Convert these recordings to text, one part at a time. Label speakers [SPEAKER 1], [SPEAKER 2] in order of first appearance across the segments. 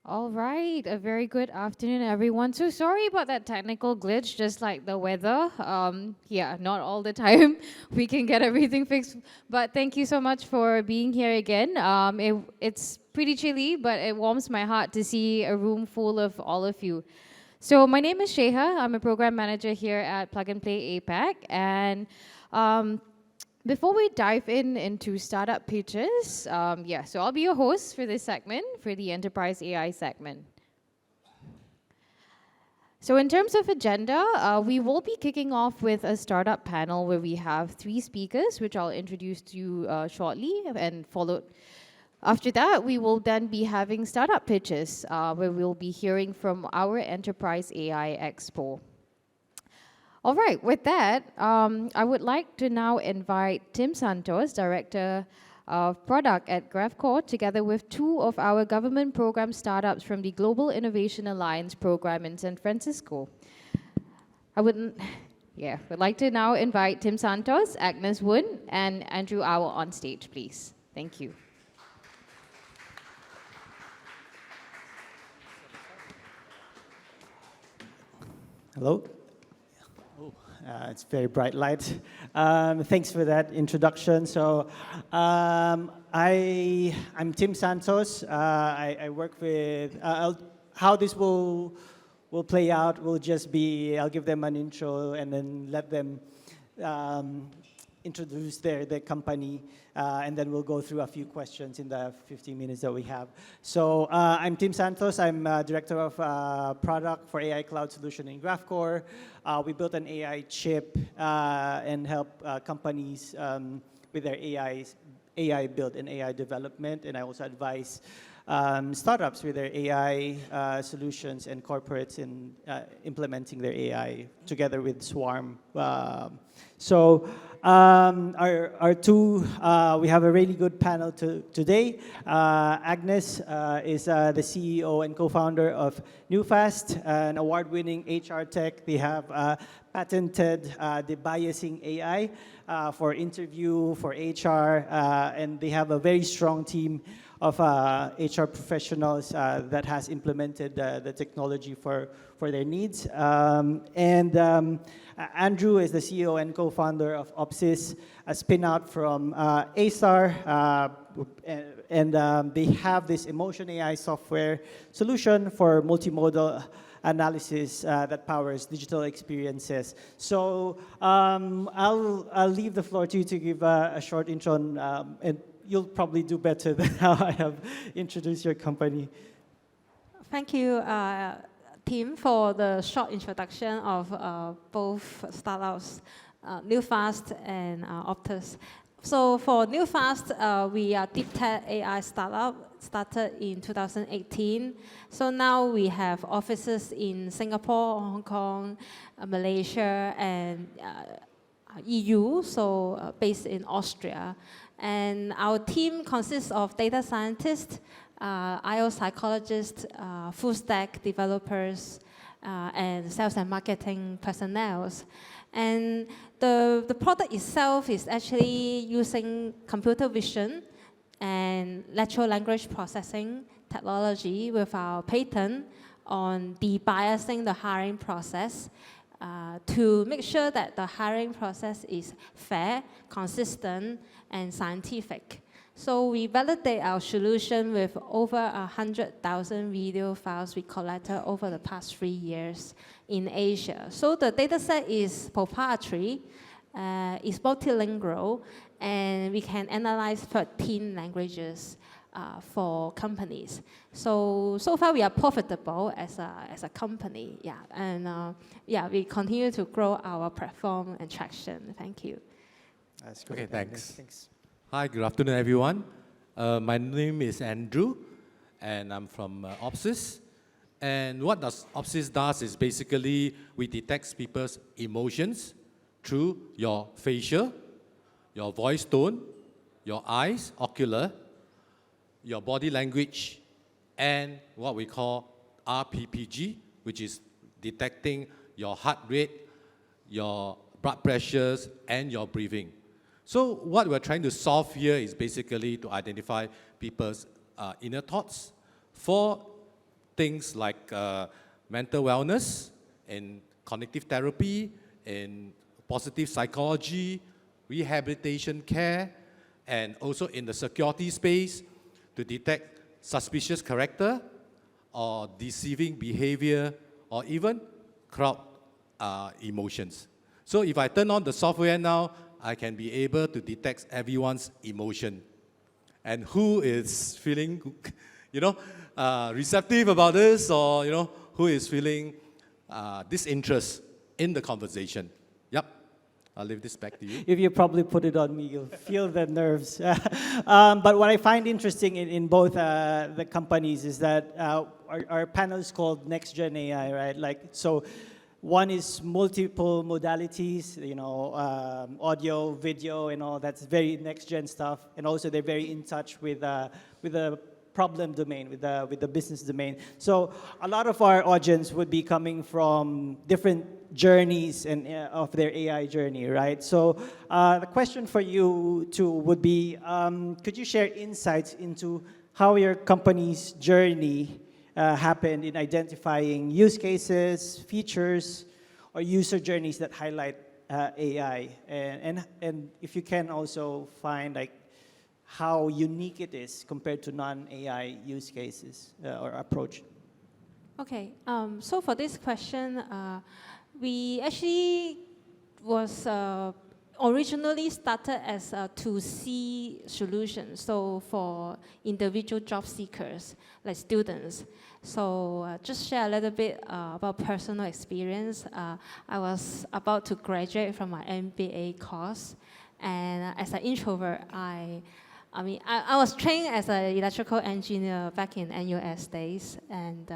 [SPEAKER 1] All right, a very good afternoon, everyone. So sorry about that technical glitch, just like the weather. Yeah, not all the time we can get everything fixed. But thank you so much for being here again. It's pretty chilly, but it warms my heart to see a room full of all of you. So my name is Sheha. I'm a program manager here at Plug and Play APAC, and um, before we dive into startup pitches, so I'll be your host for this segment, for the Enterprise AI segment. So in terms of agenda, we will be kicking off with a startup panel where we have 3 speakers, which I'll introduce to you shortly, and followed. After that, we will then be having startup pitches, where we'll be hearing from our Enterprise AI Expo. All right, with that, I would like to now invite Tim Santos, Director of Product at GraphCore, together with 2 of our government program startups from the Global Innovation Alliance program in San Francisco. would like to now invite Tim Santos, Agnes Woon, and Andrew Au on stage, please. Thank you.
[SPEAKER 2] Hello. It's very bright light. Thanks for that introduction. So I'm Tim Santos. I work with, how this will play out will just be, I'll give them an intro and then let them introduce their company, and then we'll go through a few questions in the 15 minutes that we have. So I'm Tim Santos. I'm Director of Product for AI Cloud Solution in GraphCore. We built an AI chip and help companies with their AI build and AI development, and I also advise startups with their AI solutions and corporates in implementing their AI together with Swarm. Our 2, we have a really good panel today. Agnes is the CEO and co-founder of NewFast, an award-winning HR tech. They have patented the biasing AI for interview, for HR, and they have a very strong team of HR professionals that has implemented the technology for their needs. Andrew is the CEO and co-founder of Opsys, a spin-out from AStar, and they have this emotion AI software solution for multimodal analysis that powers digital experiences. So I'll leave the floor to you to give a short intro, and you'll probably do better than how I have introduced your company.
[SPEAKER 3] Thank you, Tim, for the short introduction of both startups, NewFast and Optus. So for NewFast, we are deep tech AI startup, started in 2018. So now we have offices in Singapore, Hong Kong, Malaysia, and EU, so based in Austria. And our team consists of data scientists, IO psychologists, full stack developers, and sales and marketing personnel. And the product itself is actually using computer vision and natural language processing technology with our patent on debiasing the hiring process to make sure that the hiring process is fair, consistent, and scientific. So we validate our solution with over 100,000 video files we collected over the past 3 years in Asia. So the dataset is proprietary, is multilingual, and we can analyze 13 languages for companies. So far we are profitable as a company, and we continue to grow our platform and traction. Thank you.
[SPEAKER 2] That's great.
[SPEAKER 4] Okay, thanks.
[SPEAKER 2] Thanks.
[SPEAKER 4] Hi, good afternoon, everyone. My name is Andrew, and I'm from Opsys. And what Opsys does is basically we detect people's emotions through your facial, your voice tone, your eyes, ocular, your body language, and what we call RPPG, which is detecting your heart rate, your blood pressures, and your breathing. So what we're trying to solve here is basically to identify people's inner thoughts for things like mental wellness, in cognitive therapy, in positive psychology, rehabilitation care, and also in the security space to detect suspicious character or deceiving behavior or even crowd emotions. So if I turn on the software now, I can be able to detect everyone's emotion and who is feeling, receptive about this, or who is feeling disinterest in the conversation. Yep, I'll leave this back to you.
[SPEAKER 2] If you probably put it on me, you'll feel the nerves. But what I find interesting in both the companies is that our panel is called NextGen AI, right? Like, so one is multiple modalities, audio, video, and all. That's very next-gen stuff. And also they're very in touch with the problem domain, with the business domain. So a lot of our audience would be coming from different journeys and of their AI journey, right? So the question for you two would be, could you share insights into how your company's journey happened in identifying use cases, features, or user journeys that highlight AI, and if you can also find like how unique it is compared to non-AI use cases or approach.
[SPEAKER 3] Okay, so for this question, we actually was originally started as a 2C solution, so for individual job seekers, like students. So just share a little bit about personal experience. I was about to graduate from my MBA course, and as an introvert, I was trained as an electrical engineer back in NUS days, and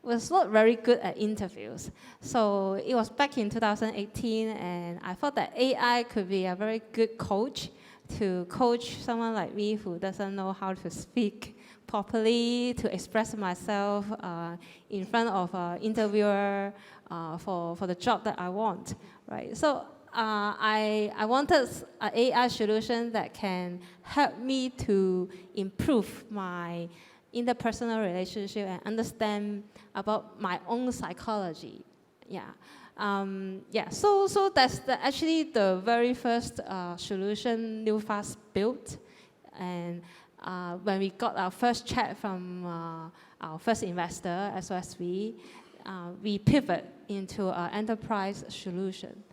[SPEAKER 3] was not very good at interviews. So it was back in 2018, and I thought that AI could be a very good coach to coach someone like me who doesn't know how to speak properly, to express myself in front of an interviewer for the job that I want, right? So I wanted an AI solution that can help me to improve my interpersonal relationship and understand about my own psychology. Yeah. So that's actually the very first solution NewFast built. And when we got our first check from our first investor, SOSV, we pivot into an enterprise solution.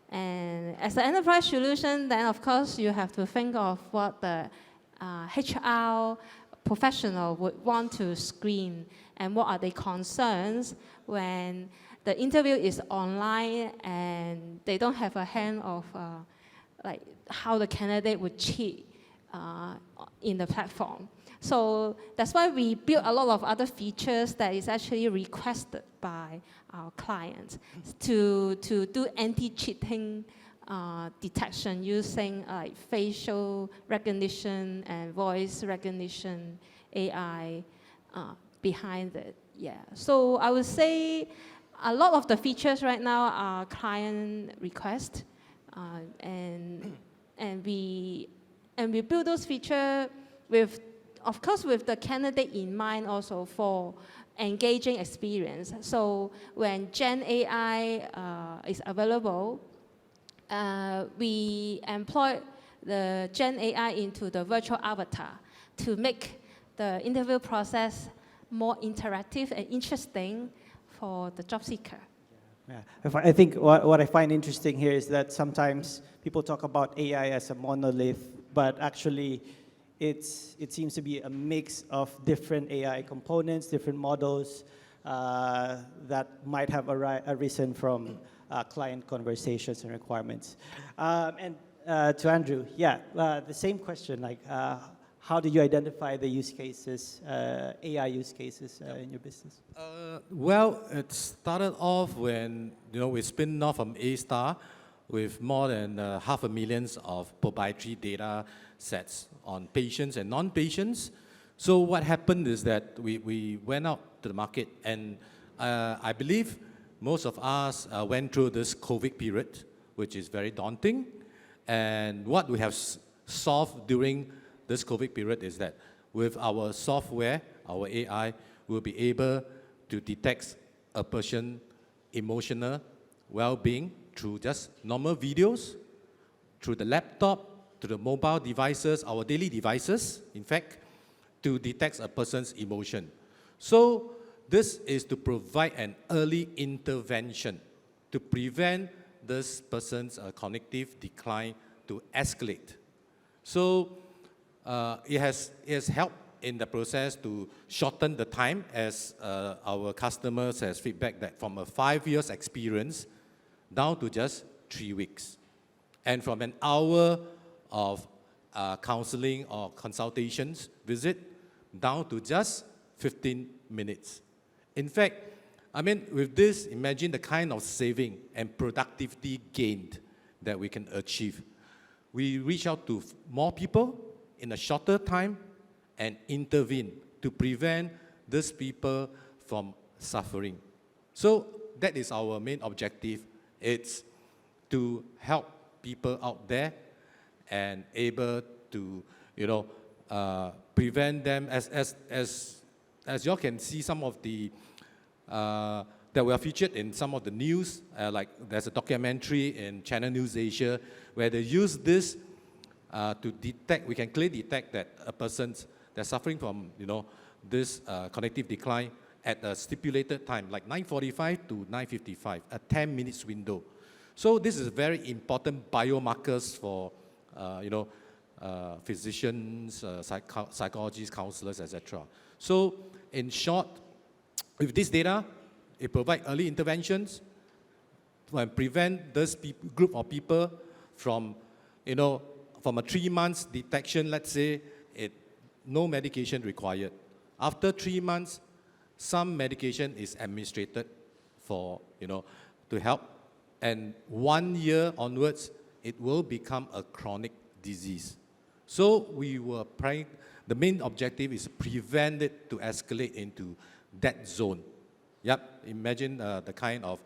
[SPEAKER 3] And as an enterprise solution, then of course you have to think of what the HR professional would want to screen and what are their concerns when the interview is online and they don't have a hand of like how the candidate would cheat in the platform. So that's why we built a lot of other features that is actually requested by our clients to do anti-cheating detection using facial recognition and voice recognition AI behind it. Yeah. So I would say a lot of the features right now are client request, and we build those features with, of course, with the candidate in mind also for engaging experience. So when Gen AI is available, we employ the Gen AI into the virtual avatar to make the interview process more interactive and interesting for the job seeker.
[SPEAKER 2] Yeah. I think what I find interesting here is that sometimes people talk about AI as a monolith, but actually it seems to be a mix of different AI components, different models that might have arisen from client conversations and requirements. And to Andrew, yeah, the same question, like how did you identify the use cases, AI use cases in your business?
[SPEAKER 4] Well, it started off when we spin off from A-Star with more than 500,000 of proprietary data sets on patients and non-patients. So what happened is that we went out to the market, and I believe most of us went through this COVID period, which is very daunting. And what we have solved during this COVID period is that with our software, our AI, we'll be able to detect a person's emotional well-being through just normal videos, through the laptop, to the mobile devices, our daily devices, in fact, to detect a person's emotion. So this is to provide an early intervention to prevent this person's cognitive decline to escalate. So it has helped in the process to shorten the time, as our customers has feedback that from a 5 years experience down to just 3 weeks. And from an hour of counseling or consultations visit down to just 15 minutes. In fact, I mean, with this, imagine the kind of saving and productivity gained that we can achieve. We reach out to more people in a shorter time and intervene to prevent these people from suffering. So that is our main objective. It's to help people out there and able to, prevent them, as you all can see some of the that were featured in some of the news, like there's a documentary in Channel News Asia where they use this to detect, we can clearly detect that a person's that's suffering from, this cognitive decline at a stipulated time, like 9:45 to 9:55, a 10 minutes window. So this is very important biomarkers for, physicians, psychologists, counselors, etc. So in short, with this data, it provides early interventions and prevent this group of people from, from a 3 months detection, let's say, no medication required. After 3 months, some medication is administered for, to help. And 1 year onwards, it will become a chronic disease. So the main objective is to prevent it to escalate into that zone. Yep, imagine the kind of,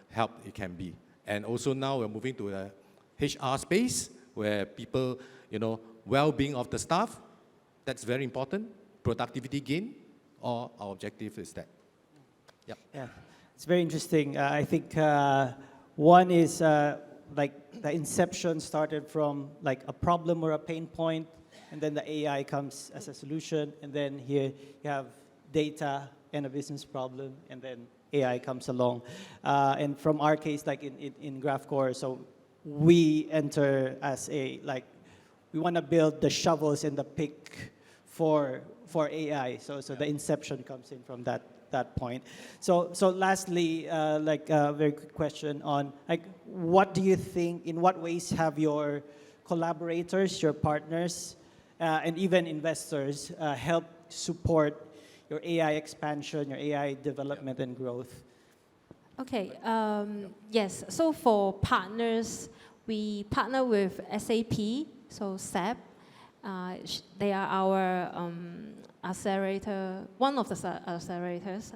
[SPEAKER 4] help it can be. And also now we're moving to a HR space where people, well-being of the staff, that's very important. Productivity gain, our objective is that. Yep.
[SPEAKER 2] Yeah, it's very interesting. I think one is like the inception started from like a problem or a pain point, and then the AI comes as a solution, and then here you have data and a business problem, and then AI comes along. And from our case, like in GraphCore, so we enter as we want to build the shovels and the pick for AI. So the inception comes in from that point. So lastly, a very quick question on what do you think, in what ways have your collaborators, your partners, and even investors helped support your AI expansion, your AI development and growth?
[SPEAKER 3] Okay, yes, so for partners, we partner with SAP, so SAP. They are our accelerator, one of the accelerators.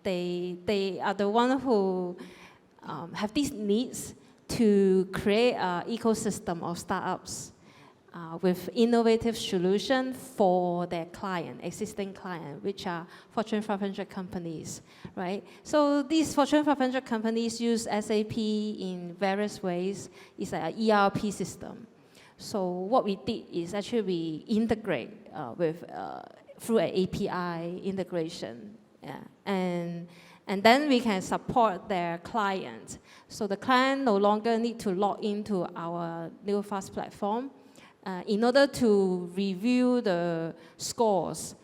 [SPEAKER 3] They are the one who have these needs to create an ecosystem of startups with innovative solutions for their client, existing client, which are Fortune 500 companies, right? So these Fortune 500 companies use SAP in various ways. It's an ERP system. So what we did is actually we integrate through an API integration, and then we can support their client. So the client no longer need to log into our NewFast platform in order to review the scores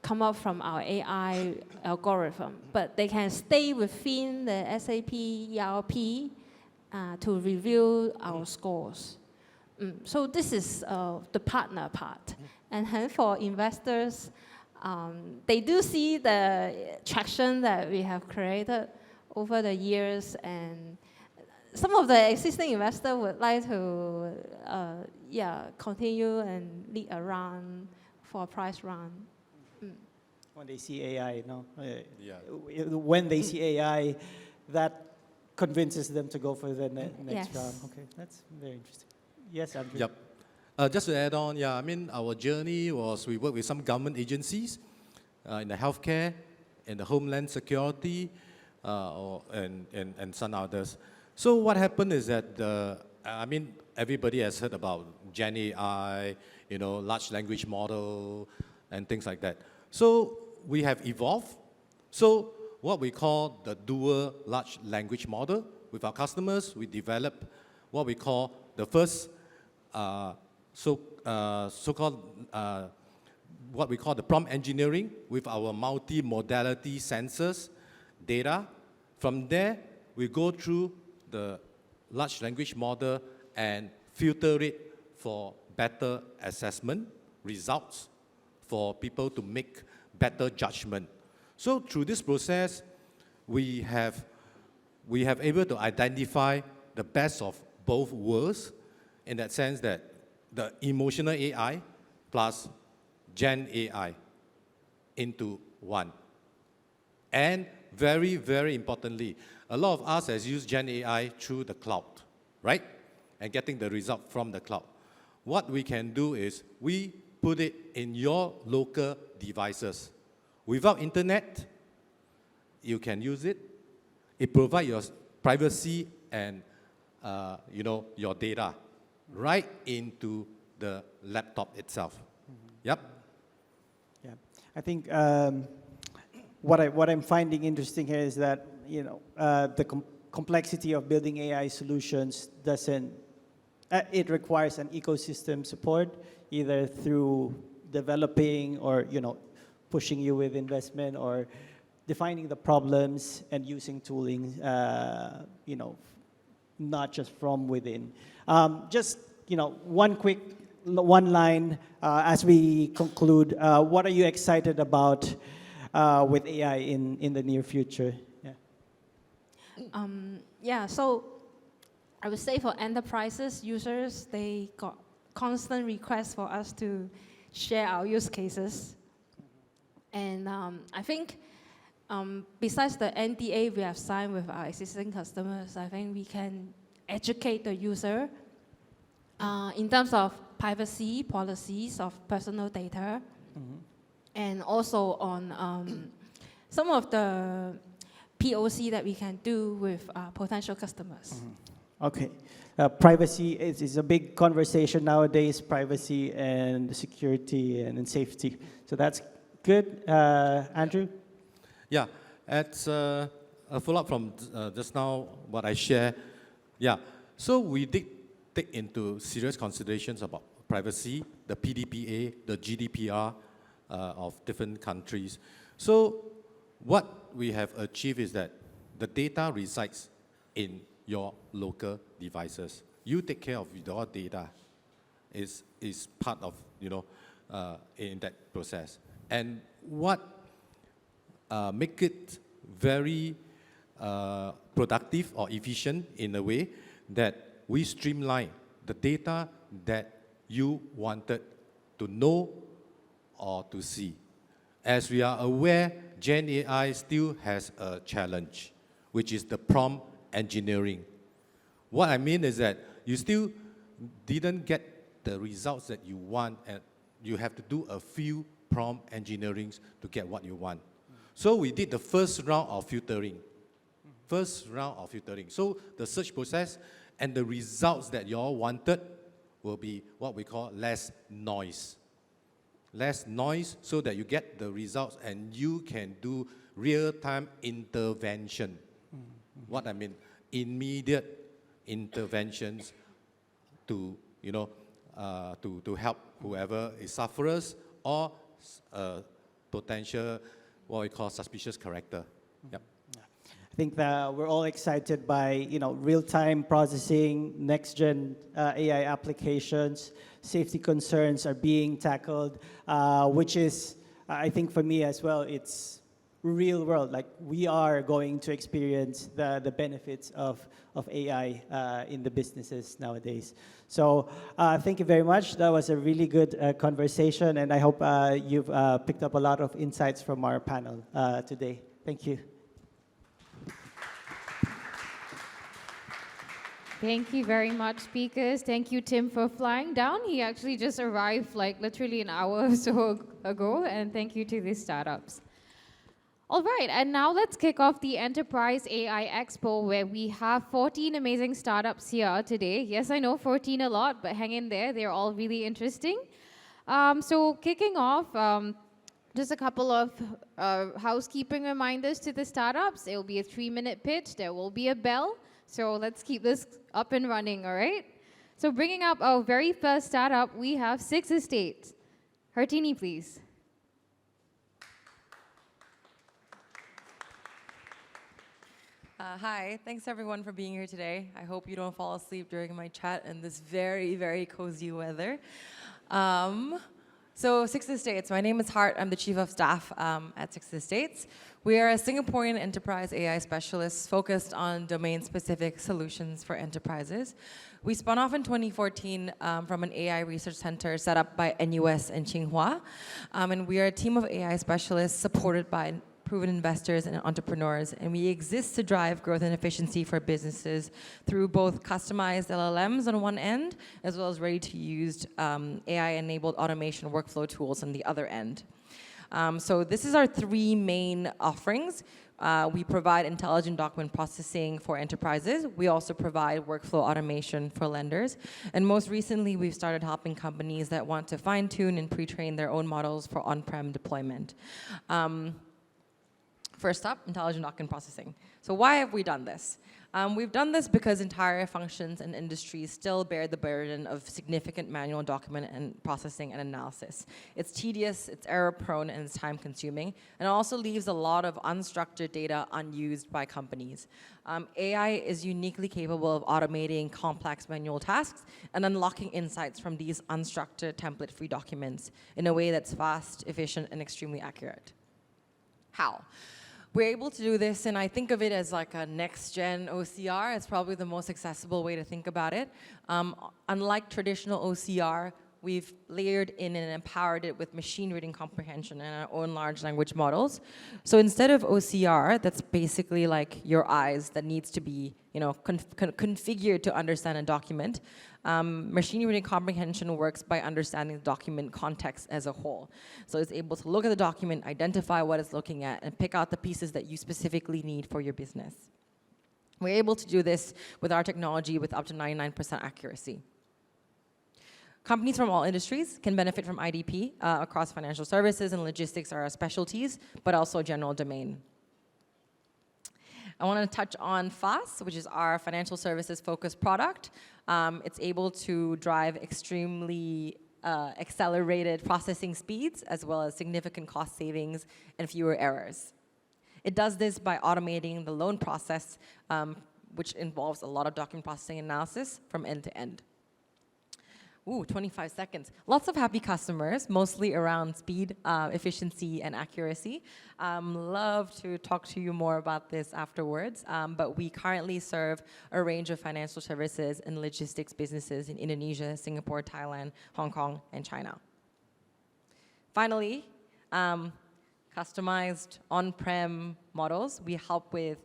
[SPEAKER 3] come up from our AI algorithm, but they can stay within the SAP ERP to review our scores. So this is the partner part. And then for investors, they do see the traction that we have created over the years, and some of the existing investors would like to continue and lead a round for a prize round.
[SPEAKER 2] When they see AI,
[SPEAKER 4] Yeah.
[SPEAKER 2] When they see AI, that convinces them to go for the next
[SPEAKER 3] Yes.
[SPEAKER 2] round. Okay, that's very interesting. Yes, Andrew.
[SPEAKER 4] Yep. Just to add on, our journey was we worked with some government agencies in the healthcare, in the homeland security, and some others. So what happened is that, I mean, everybody has heard about Gen AI, large language model, and things like that. So we have evolved. So what we call the dual large language model. With our customers, we develop what we call the first so-called what we call the prompt engineering with our multi-modality sensors data. From there, we go through the large language model and filter it for better assessment results for people to make better judgment. So through this process, we have able to identify the best of both worlds in that sense that the emotional AI plus Gen AI into one. And very, very importantly, a lot of us has used Gen AI through the cloud, right? And getting the result from the cloud. What we can do is we put it in your local devices. Without internet, you can use it. It provides your privacy and your data right into the laptop itself. Yep.
[SPEAKER 2] Yeah, I think what I'm finding interesting here is that the complexity of building AI solutions doesn't. It requires an ecosystem support, either through developing or pushing you with investment or defining the problems and using tooling, not just from within. Just one line as we conclude. What are you excited about with AI in the near future?
[SPEAKER 3] Yeah. So I would say for enterprises users, they got constant requests for us to share our use cases, and I think. Besides the NDA we have signed with our existing customers, I think we can educate the user in terms of privacy policies of personal data, and also on some of the POC that we can do with potential customers.
[SPEAKER 2] Okay. Privacy is a big conversation nowadays, privacy and security and safety. So that's good. Andrew?
[SPEAKER 4] Yeah, it's a follow-up from just now what I share. Yeah, so we did take into serious considerations about privacy, the PDPA, the GDPR of different countries. So what we have achieved is that the data resides in your local devices. You take care of your data is part of, in that process. And what make it very productive or efficient in a way that we streamline the data that you wanted to know or to see. As we are aware, Gen AI still has a challenge, which is the prompt engineering. What I mean is that you still didn't get the results that you want, and you have to do a few prompt engineerings to get what you want. So we did the first round of filtering. So the search process and the results that you all wanted will be what we call less noise. Less noise so that you get the results and you can do real-time intervention. What I mean, immediate interventions to, to help whoever is sufferers or potential what we call suspicious character. Yep.
[SPEAKER 2] I think that we're all excited by real-time processing, next-gen AI applications, safety concerns are being tackled, which is, I think for me as well, it's real world. Like we are going to experience the benefits of AI in the businesses nowadays. So thank you very much. That was a really good conversation, and I hope you've picked up a lot of insights from our panel today. Thank you.
[SPEAKER 1] Thank you very much, speakers. Thank you, Tim, for flying down. He actually just arrived like literally an hour or so ago, and thank you to these startups. All right, and now let's kick off the Enterprise AI Expo, where we have 14 amazing startups here today. Yes, I know 14 a lot, but hang in there. They're all really interesting. So kicking off, just a couple of housekeeping reminders to the startups. It will be a 3-minute pitch. There will be a bell. So let's keep this up and running, all right? So bringing up our very first startup, we have Six Estates. Hartini, please.
[SPEAKER 5] Hi, thanks everyone for being here today. I hope you don't fall asleep during my chat in this very, very cozy weather. So Six Estates, my name is Hart. I'm the Chief of Staff at Six Estates. We are a Singaporean enterprise AI specialist focused on domain-specific solutions for enterprises. We spun off in 2014 from an AI research center set up by NUS and Tsinghua. And we are a team of AI specialists supported by proven investors and entrepreneurs, and we exist to drive growth and efficiency for businesses through both customized LLMs on one end, as well as ready-to-use AI-enabled automation workflow tools on the other end. So this is our 3 main offerings. We provide intelligent document processing for enterprises. We also provide workflow automation for lenders. And most recently, we've started helping companies that want to fine-tune and pre-train their own models for on-prem deployment. First up, intelligent document processing. So why have we done this? We've done this because entire functions and industries still bear the burden of significant manual document and processing and analysis. It's tedious, it's error-prone, and it's time-consuming, and it also leaves a lot of unstructured data unused by companies. AI is uniquely capable of automating complex manual tasks and unlocking insights from these unstructured template-free documents in a way that's fast, efficient, and extremely accurate. How? We're able to do this, and I think of it as like a next-gen OCR. It's probably the most accessible way to think about it. Unlike traditional OCR, we've layered in and empowered it with machine reading comprehension and our own large language models. So instead of OCR, that's basically like your eyes that needs to be configured to understand a document, machine reading comprehension works by understanding the document context as a whole. So it's able to look at the document, identify what it's looking at, and pick out the pieces that you specifically need for your business. We're able to do this with our technology with up to 99% accuracy. Companies from all industries can benefit from IDP across financial services and logistics are our specialties, but also general domain. I want to touch on FAST, which is our financial services focused product. It's able to drive extremely accelerated processing speeds, as well as significant cost savings and fewer errors. It does this by automating the loan process, which involves a lot of document processing analysis from end to end. Ooh, 25 seconds. Lots of happy customers, mostly around speed, efficiency, and accuracy. Love to talk to you more about this afterwards, but we currently serve a range of financial services and logistics businesses in Indonesia, Singapore, Thailand, Hong Kong, and China. Finally, customized on-prem models. We help with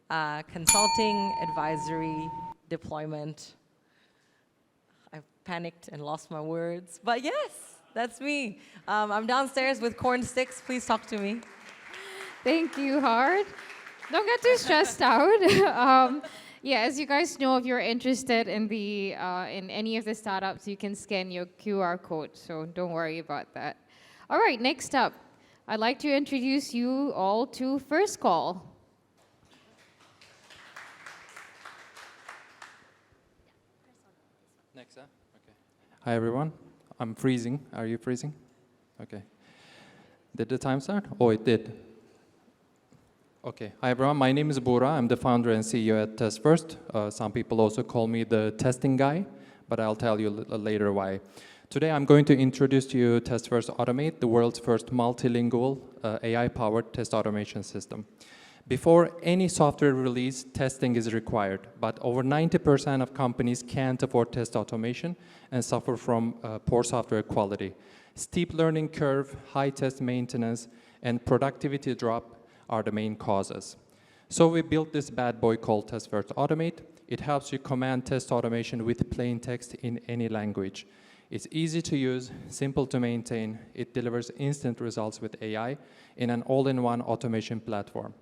[SPEAKER 5] consulting, advisory, deployment. Panicked and lost my words, but yes, that's me. I'm downstairs with corn sticks. Please talk to me.
[SPEAKER 1] Thank you, Hart. Don't get too stressed out. Yeah, as you guys know, if you're interested in in any of the startups, you can scan your QR code, so don't worry about that. All right, next up, I'd like to introduce you all to First Call.
[SPEAKER 6] Next, okay. Hi everyone. I'm freezing. Are you freezing? Okay. Did the time start? Oh, it did. Okay. Hi everyone. My name is Bora. I'm the founder and CEO at Test First. Some people also call me the testing guy, but I'll tell you later why. Today I'm going to introduce to you Test First Automate, the world's first multilingual AI-powered test automation system. Before any software release, testing is required, but over 90% of companies can't afford test automation and suffer from poor software quality. Steep learning curve, high test maintenance, and productivity drop are the main causes. So we built this bad boy called Test First Automate. It helps you command test automation with plain text in any language. It's easy to use, simple to maintain. It delivers instant results with AI in an all-in-one automation platform.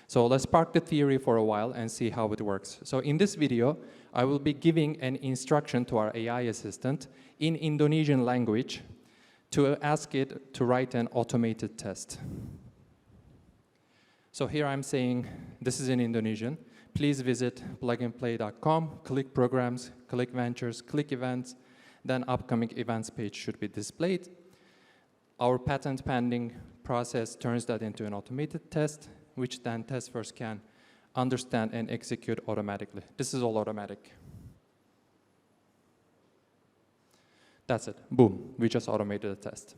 [SPEAKER 6] So let's park the theory for a while and see how it works. So in this video, I will be giving an instruction to our AI assistant in Indonesian language to ask it to write an automated test. So here I'm saying, this is in Indonesian. Please visit plugandplay.com, click programs, click ventures, click events, then upcoming events page should be displayed. Our patent pending process turns that into an automated test, which then testers can understand and execute automatically. This is all automatic. That's it, boom, we just automated a test.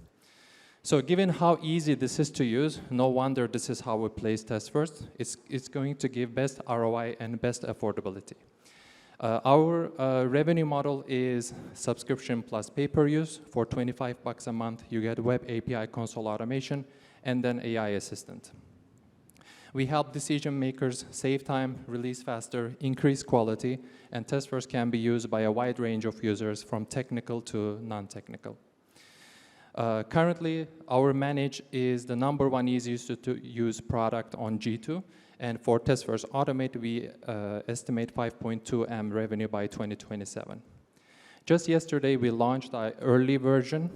[SPEAKER 6] So given how easy this is to use, no wonder this is how we place test first. It's going to give best ROI and best affordability. Our revenue model is subscription plus pay-per-use. For $25 a month, you get web API console automation and then AI assistant. We help decision makers save time, release faster, increase quality, and testers can be used by a wide range of users from technical to non-technical. Currently, our Manage is the #1 easiest to use product on G2. And for testers Automate, we estimate 5.2 M revenue by 2027. Just yesterday, we launched our early version.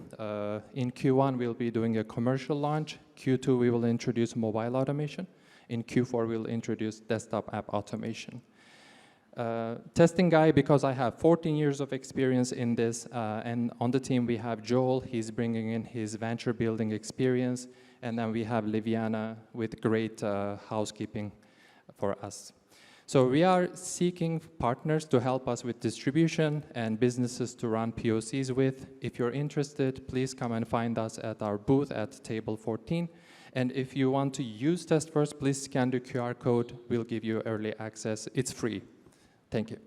[SPEAKER 6] In Q1, we'll be doing a commercial launch. Q2, we will introduce mobile automation. In Q4, we'll introduce desktop app automation. Testing guy, because I have 14 years of experience in this, and on the team we have Joel, he's bringing in his venture building experience, and then we have Liviana with great housekeeping for us. So we are seeking partners to help us with distribution and businesses to run POCs with. If you're interested, please come and find us at our booth at table 14. And if you want to use Test First, please scan the QR code. We'll give you early access. It's free. Thank you.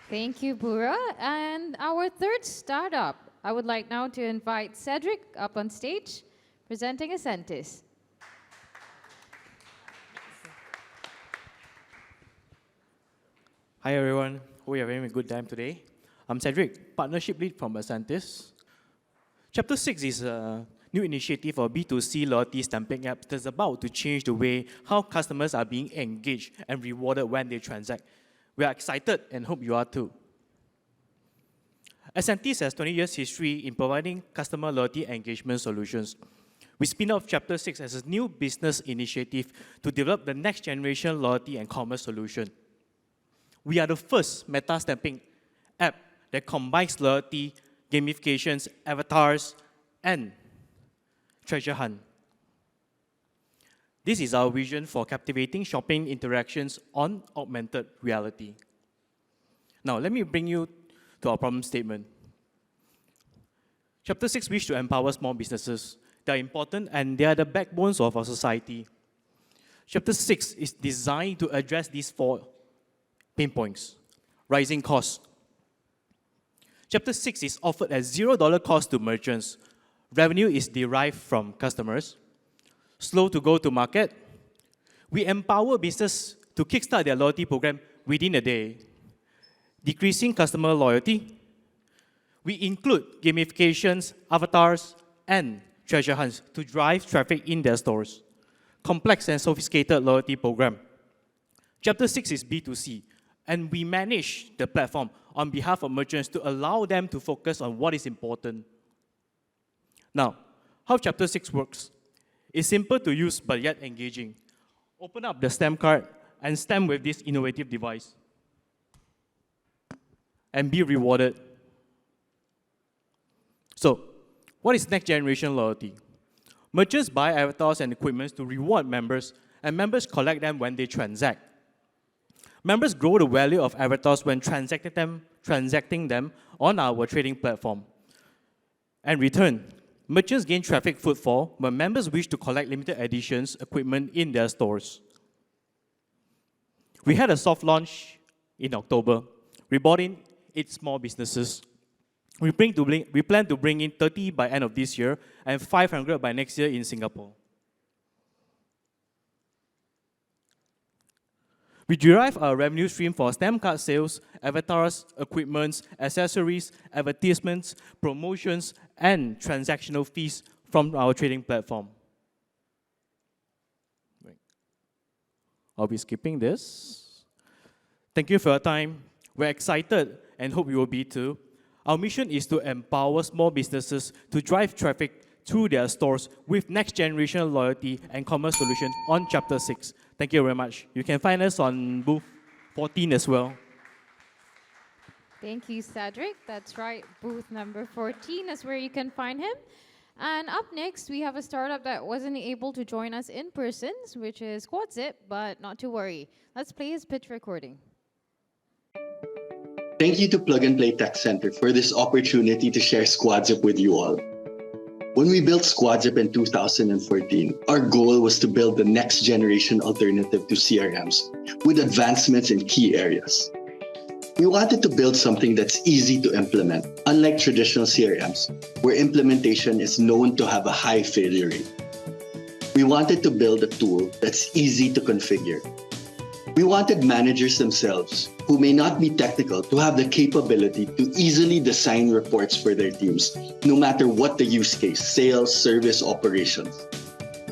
[SPEAKER 1] Thank you, Bura. And our third startup, I would like now to invite Cedric up on stage, presenting Ascentis.
[SPEAKER 7] Hi everyone, hope you're having a good time today. I'm Cedric, Partnership Lead from Ascentis. Chapter 6 is a new initiative for B2C loyalty stamping app that's about to change the way how customers are being engaged and rewarded when they transact. We are excited and hope you are too. Ascentis has 20 years history in providing customer loyalty engagement solutions. We spin off Chapter 6 as a new business initiative to develop the next generation loyalty and commerce solution. We are the first meta stamping app that combines loyalty, gamifications, avatars, and treasure hunt. This is our vision for captivating shopping interactions on augmented reality. Now, let me bring you to our problem statement. Chapter 6 wishes to empower small businesses. They are important and they are the backbones of our society. Chapter 6 is designed to address these 4 pain points. Rising costs. Chapter 6 is offered at $0 cost to merchants. Revenue is derived from customers. Slow to go to market. We empower business to kickstart their loyalty program within a day. Decreasing customer loyalty. We include gamifications, avatars, and treasure hunts to drive traffic in their stores. Complex and sophisticated loyalty program. Chapter 6 is B2C, and we manage the platform on behalf of merchants to allow them to focus on what is important. Now, how Chapter 6 works. It's simple to use but yet engaging. Open up the stamp card and stamp with this innovative device. And be rewarded. So, what is next generation loyalty? Merchants buy avatars and equipment to reward members, and members collect them when they transact. Members grow the value of avatars when transacting them on our trading platform. And return, merchants gain traffic footfall when members wish to collect limited editions equipment in their stores. We had a soft launch in October. We brought in 8 small businesses. We plan to bring in 30 by end of this year and 500 by next year in Singapore. We derive our revenue stream for stamp card sales, avatars, equipments, accessories, advertisements, promotions, and transactional fees from our trading platform. I'll be skipping this. Thank you for your time. We're excited and hope you will be too. Our mission is to empower small businesses to drive traffic through their stores with next generation loyalty and commerce solution on Chapter 6. Thank you very much. You can find us on booth 14 as well.
[SPEAKER 1] Thank you, Cedric. That's right. Booth number 14 is where you can find him. And up next, we have a startup that wasn't able to join us in person, which is SquadZip, but not to worry. Let's play his pitch recording.
[SPEAKER 8] Thank you to Plug and Play Tech Center for this opportunity to share SquadZip with you all. When we built SquadZip in 2014, our goal was to build the next generation alternative to CRMs with advancements in key areas. We wanted to build something that's easy to implement, unlike traditional CRMs, where implementation is known to have a high failure rate. We wanted to build a tool that's easy to configure. We wanted managers themselves, who may not be technical, to have the capability to easily design reports for their teams, no matter what the use case, sales, service, operations.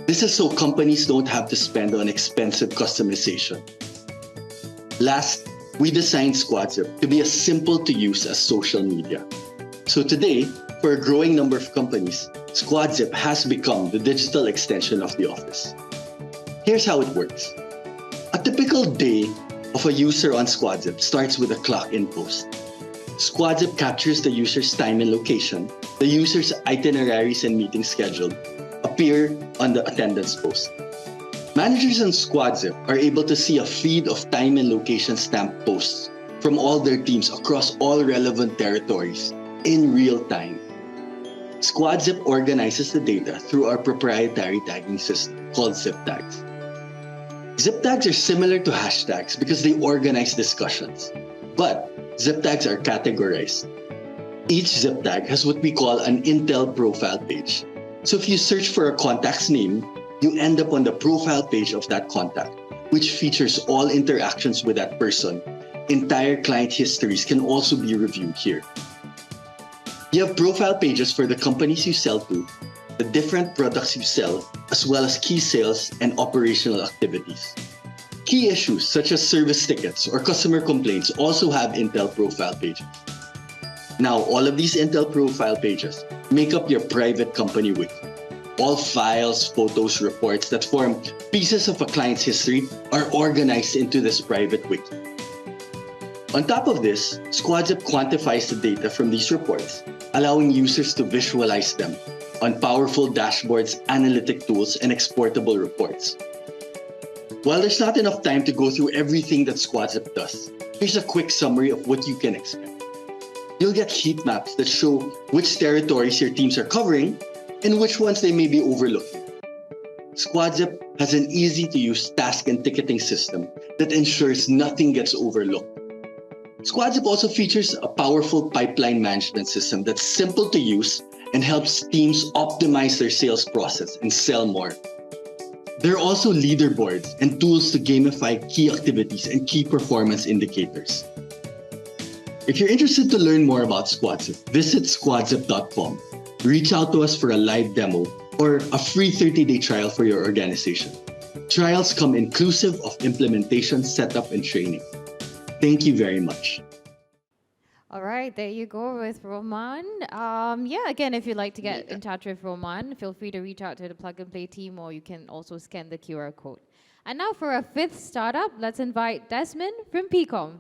[SPEAKER 8] This is so companies don't have to spend on expensive customization. Last, we designed SquadZip to be as simple to use as social media. So today, for a growing number of companies, SquadZip has become the digital extension of the office. Here's how it works. A typical day of a user on SquadZip starts with a clock-in post. SquadZip captures the user's time and location. The user's itineraries and meeting schedule appear on the attendance post. Managers on SquadZip are able to see a feed of time and location stamped posts from all their teams across all relevant territories in real time. SquadZip organizes the data through our proprietary tagging system called Zip Tags. Zip Tags are similar to hashtags because they organize discussions, but Zip Tags are categorized. Each Zip Tag has what we call an Intel profile page. So if you search for a contact's name, you end up on the profile page of that contact, which features all interactions with that person. Entire client histories can also be reviewed here. You have profile pages for the companies you sell to, the different products you sell, as well as key sales and operational activities. Key issues such as service tickets or customer complaints also have Intel profile pages. Now, all of these Intel profile pages make up your private company wiki. All files, photos, reports that form pieces of a client's history are organized into this private wiki. On top of this, SquadZip quantifies the data from these reports, allowing users to visualize them on powerful dashboards, analytic tools, and exportable reports. While there's not enough time to go through everything that SquadZip does, here's a quick summary of what you can expect. You'll get heat maps that show which territories your teams are covering and which ones they may be overlooking. SquadZip has an easy-to-use task and ticketing system that ensures nothing gets overlooked. SquadZip also features a powerful pipeline management system that's simple to use and helps teams optimize their sales process and sell more. There are also leaderboards and tools to gamify key activities and key performance indicators. If you're interested to learn more about SquadZip, visit squadzip.com. Reach out to us for a live demo or a free 30-day trial for your organization. Trials come inclusive of implementation, setup, and training. Thank you very much.
[SPEAKER 1] All right, there you go with Roman. Again, if you'd like to get in touch with Roman, feel free to reach out to the Plug and Play team, or you can also scan the QR code. And now for a fifth startup, let's invite Desmond from PCOM.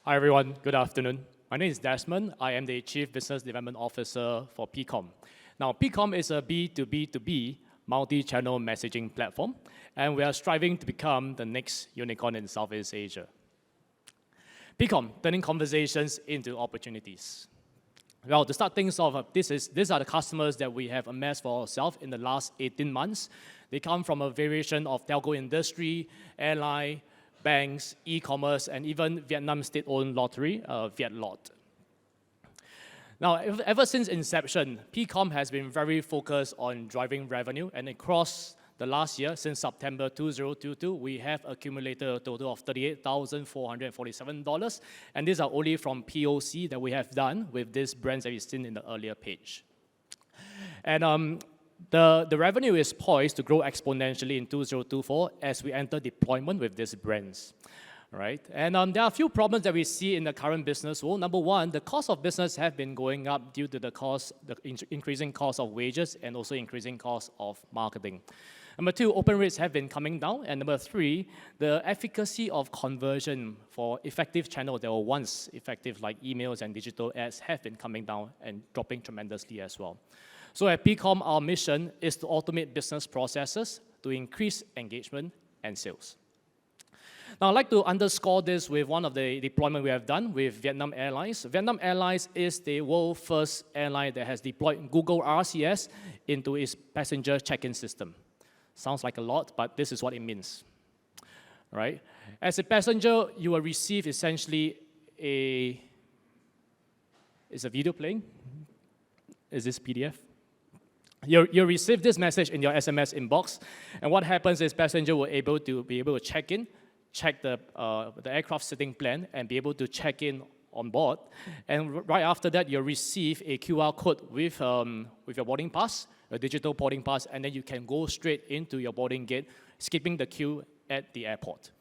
[SPEAKER 9] Hi everyone, good afternoon. My name is Desmond. I am the Chief Business Development Officer for PCOM. Now, PCOM is a B2B2B multi-channel messaging platform, and we are striving to become the next unicorn in Southeast Asia. PCOM, turning conversations into opportunities. Well, to start things off, these are the customers that we have amassed for ourselves in the last 18 months. They come from a variation of telco industry, airline, banks, e-commerce, and even Vietnam state-owned lottery, Vietlot. Now, ever since inception, PCOM has been very focused on driving revenue, and across the last year, since September 2022, we have accumulated a total of $38,447, and these are only from POC that we have done with these brands that you've seen in the earlier page. And the revenue is poised to grow exponentially in 2024 as we enter deployment with these brands. Right? And there are a few problems that we see in the current business world. Number one, the cost of business have been going up due to the increasing cost of wages and also increasing cost of marketing. Number two, open rates have been coming down. And number three, the efficacy of conversion for effective channels that were once effective, like emails and digital ads, have been coming down and dropping tremendously as well. So at PCOM, our mission is to automate business processes to increase engagement and sales. Now, I'd like to underscore this with one of the deployment we have done with Vietnam Airlines. Vietnam Airlines is the world's first airline that has deployed Google RCS into its passenger check-in system. Sounds like a lot, but this is what it means. Right? As a passenger, you will receive essentially is a video playing? Is this PDF? You'll receive this message in your SMS inbox, and what happens is passenger will be able to check in, check the aircraft sitting plan, and be able to check in on board. And right after that, you'll receive a QR code with your boarding pass, a digital boarding pass, and then you can go straight into your boarding gate, skipping the queue at the airport.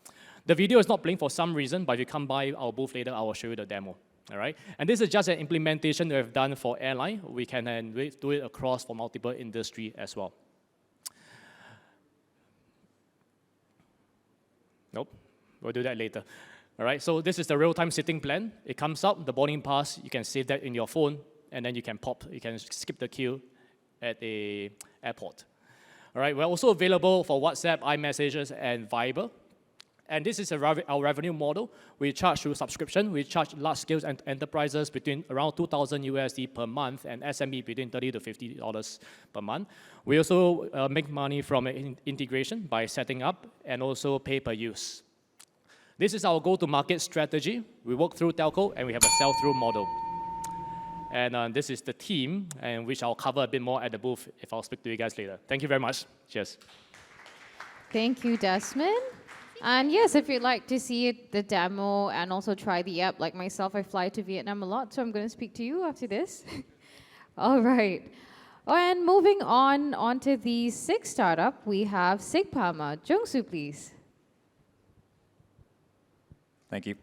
[SPEAKER 9] The video is not playing for some reason, but if you come by our booth later, I will show you the demo. All right? And this is just an implementation that we've done for airline. We can do it across for multiple industry as well. Nope, we'll do that later. All right, so this is the real-time sitting plan. It comes up, the boarding pass, you can save that in your phone, and then you can skip the queue at the airport. All right, we're also available for WhatsApp, iMessages, and Viber. And this is our revenue model. We charge through subscription. We charge large scale enterprises between around $2,000 USD per month and SME between $30 to $50 per month. We also make money from integration by setting up and also pay per use. This is our go-to-market strategy. We work through telco and we have a sell-through model. And this is the team, and which I'll cover a bit more at the booth if I'll speak to you guys later. Thank you very much. Cheers.
[SPEAKER 1] Thank you, Desmond. And yes, if you'd like to see the demo and also try the app, like myself, I fly to Vietnam a lot, so I'm going to speak to you after this. All right. And moving on to the sixth startup, we have Sigpama. Jungsu, please.
[SPEAKER 10] Thank you.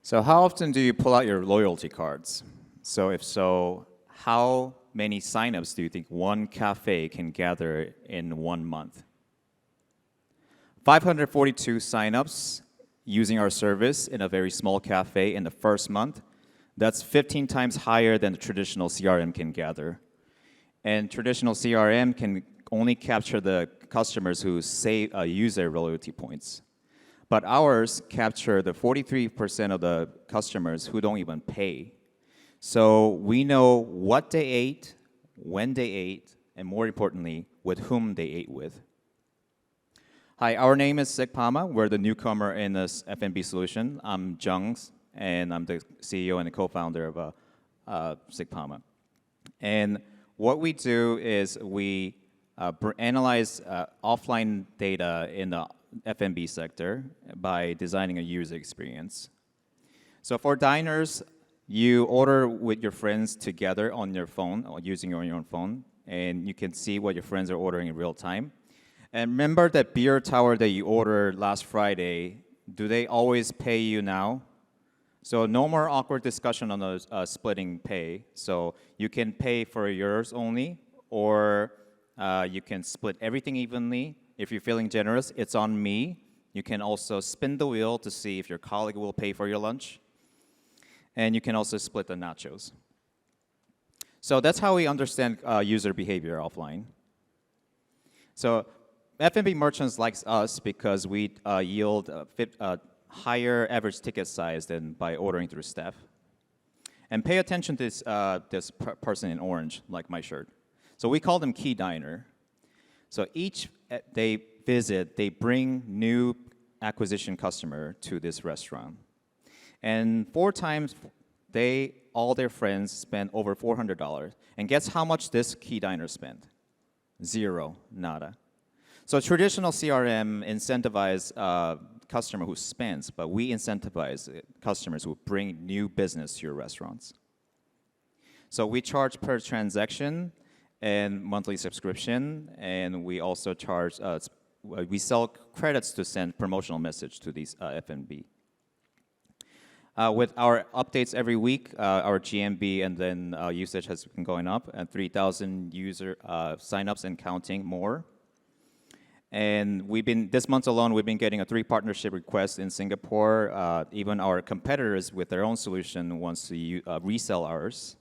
[SPEAKER 10] So how often do you pull out your loyalty cards? So if so, how many signups do you think one cafe can gather in 1 month? 542 signups using our service in a very small cafe in the first month. That's 15 times higher than the traditional CRM can gather. And traditional CRM can only capture the customers who use their loyalty points. But ours capture the 43% of the customers who don't even pay. So we know what they ate, when they ate, and more importantly, with whom they ate with. Hi, our name is Sigpama. We're the newcomer in this F&B solution. I'm Jung, and I'm the CEO and the co-founder of Sigpama. And what we do is we analyze offline data in the F&B sector by designing a user experience. So for diners, you order with your friends together on your phone or using your own phone, and you can see what your friends are ordering in real time. And remember that beer tower that you ordered last Friday, do they always pay you now? So no more awkward discussion on those splitting pay. So you can pay for yours only, or you can split everything evenly. If you're feeling generous, it's on me. You can also spin the wheel to see if your colleague will pay for your lunch. And you can also split the nachos. So that's how we understand user behavior offline. So F&B merchants like us because we yield a higher average ticket size than by ordering through staff. And pay attention to this person in orange, like my shirt. So we call them key diner. So each they visit, they bring new acquisition customer to this restaurant. And 4 times all their friends spend over $400. And guess how much this key diner spent? 0, nada. So traditional CRM incentivize customer who spends, but we incentivize customers who bring new business to your restaurants. So we charge per transaction and monthly subscription, and we also charge, we sell credits to send promotional message to these F&B. With our updates every week, our GMB and then usage has been going up, and 3,000 user signups and counting more. And this month alone, we've been getting 3 partnership requests in Singapore. Even our competitors with their own solution wants to resell ours.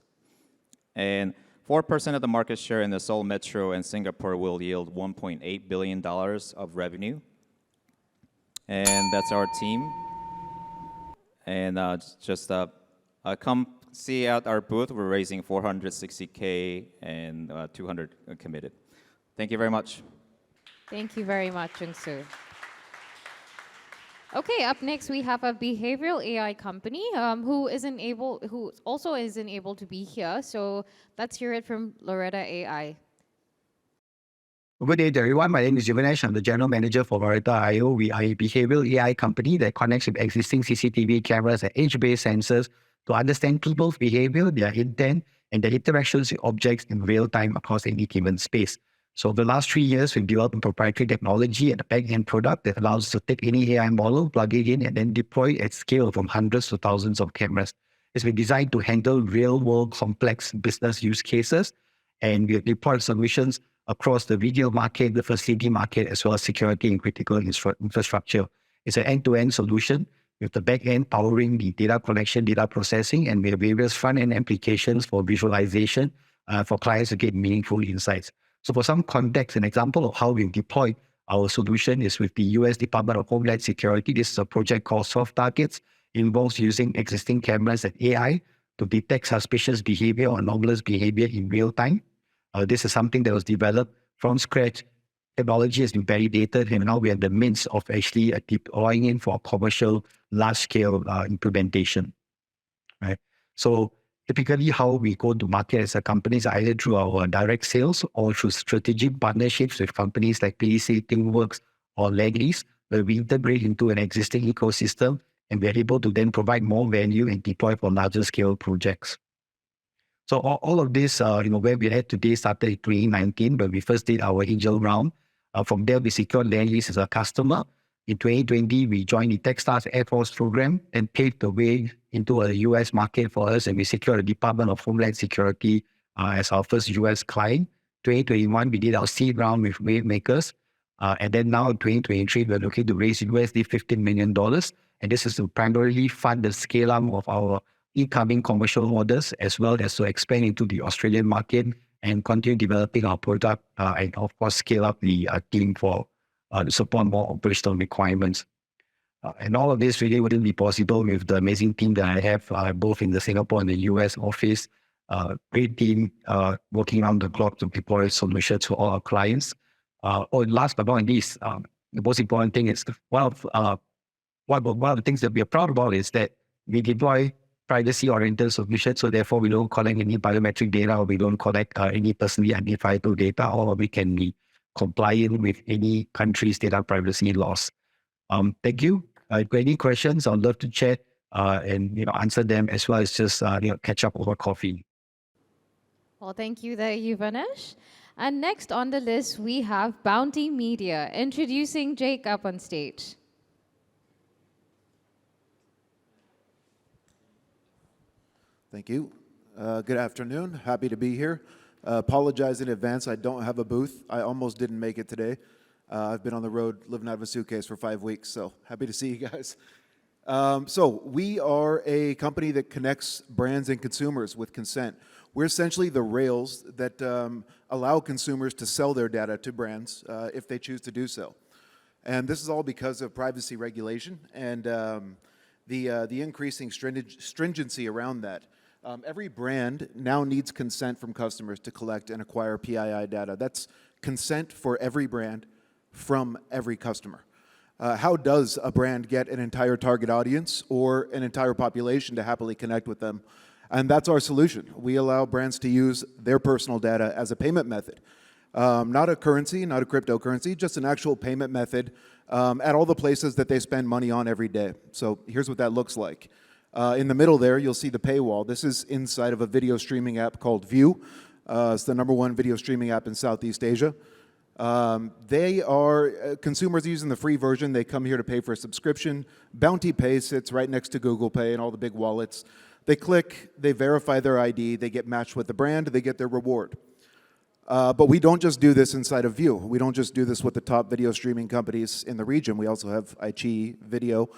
[SPEAKER 10] And 4% of the market share in the Seoul Metro and Singapore will yield $1.8 billion of revenue. And that's our team. And come see out our booth. We're raising 460K and 200 committed. Thank you very much.
[SPEAKER 1] Thank you very much, Jung-soo. Okay, up next we have a behavioral AI company who also isn't able to be here. So let's hear it from Loretta AI.
[SPEAKER 11] Good day to everyone. My name is Jivanesh. I'm the general manager for Loretta IO. We are a behavioral AI company that connects with existing CCTV cameras and edge-based sensors to understand people's behavior, their intent, and their interactions with objects in real time across any given space. So over the last 3 years, we've developed a proprietary technology and a back-end product that allows us to take any AI model, plug it in, and then deploy it at scale from hundreds to thousands of cameras. It's been designed to handle real-world complex business use cases, and we have deployed solutions across the retail market, the facility market, as well as security and critical infrastructure. It's an end-to-end solution with the back-end powering the data collection, data processing, and we have various front-end applications for visualization for clients to get meaningful insights. So for some context, an example of how we've deployed our solution is with the US Department of Homeland Security. This is a project called Soft Targets. It involves using existing cameras and AI to detect suspicious behavior or anomalous behavior in real time. This is something that was developed from scratch. Technology has been validated, and now we are in the midst of actually deploying it for commercial, large-scale implementation. Right. So typically, how we go to market as a company is either through our direct sales or through strategic partnerships with companies like PDC, ThinkWorks, or Leglease, where we integrate into an existing ecosystem and we're able to then provide more value and deploy for larger scale projects. So all of this, where we're at today started in 2019 when we first did our angel round. From there, we secured Leglease as a customer. In 2020, we joined the Techstars Air Force program and paved the way into a US market for us, and we secured the Department of Homeland Security as our first US client. 2021, we did our seed round with Wavemakers. And then now in 2023, we're looking to raise $15 million. And this is to primarily fund the scale up of our incoming commercial orders, as well as to expand into the Australian market and continue developing our product and of course scale up the team for to support more operational requirements. And all of this really wouldn't be possible with the amazing team that I have both in the Singapore and the US office. Great team working around the clock to deploy solutions to all our clients. Last but not least, the most important thing is one of the things that we are proud about is that we deploy privacy-oriented solutions, so therefore we don't collect any biometric data or we don't collect any personally identifiable data, or we can be compliant with any country's data privacy laws. Thank you. If you have any questions, I'd love to chat and answer them, as well as just catch up over coffee.
[SPEAKER 1] Well, thank you there, Yuvanesh. And next on the list, we have Bounty Media. Introducing Jake up on stage.
[SPEAKER 12] Thank you. Good afternoon. Happy to be here. Apologize in advance. I don't have a booth. I almost didn't make it today. I've been on the road living out of a suitcase for 5 weeks, so happy to see you guys. So we are a company that connects brands and consumers with consent. We're essentially the rails that allow consumers to sell their data to brands if they choose to do so. And this is all because of privacy regulation and the increasing stringency around that. Every brand now needs consent from customers to collect and acquire PII data. That's consent for every brand from every customer. How does a brand get an entire target audience or an entire population to happily connect with them? And that's our solution. We allow brands to use their personal data as a payment method. Not a currency, not a cryptocurrency, just an actual payment method at all the places that they spend money on every day. So here's what that looks like. In the middle there, you'll see the paywall. This is inside of a video streaming app called View. It's the #1 video streaming app in Southeast Asia. They are, consumers using the free version, they come here to pay for a subscription. Bounty Pay sits right next to Google Pay and all the big wallets. They click, they verify their ID, they get matched with the brand, they get their reward. But we don't just do this inside of View. We don't just do this with the top video streaming companies in the region. We also have iQIYI Video.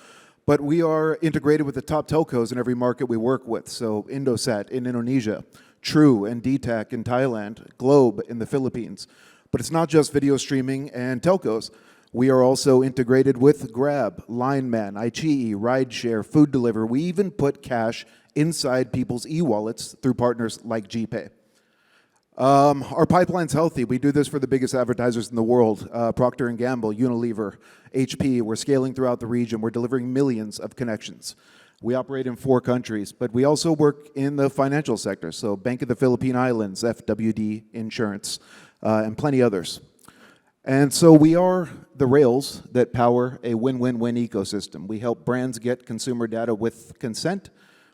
[SPEAKER 12] But we are integrated with the top telcos in every market we work with. So Indosat in Indonesia, True and DTAC in Thailand, Globe in the Philippines. But it's not just video streaming and telcos. We are also integrated with Grab, Lineman, iQIYI, Rideshare, Food Delivery. We even put cash inside people's e-wallets through partners like GPay. Our pipeline's healthy. We do this for the biggest advertisers in the world, Procter & Gamble, Unilever, HP. We're scaling throughout the region. We're delivering millions of connections. We operate in 4 countries, but we also work in the financial sector, so Bank of the Philippine Islands, FWD Insurance, and plenty others. And so we are the rails that power a win-win-win ecosystem. We help brands get consumer data with consent.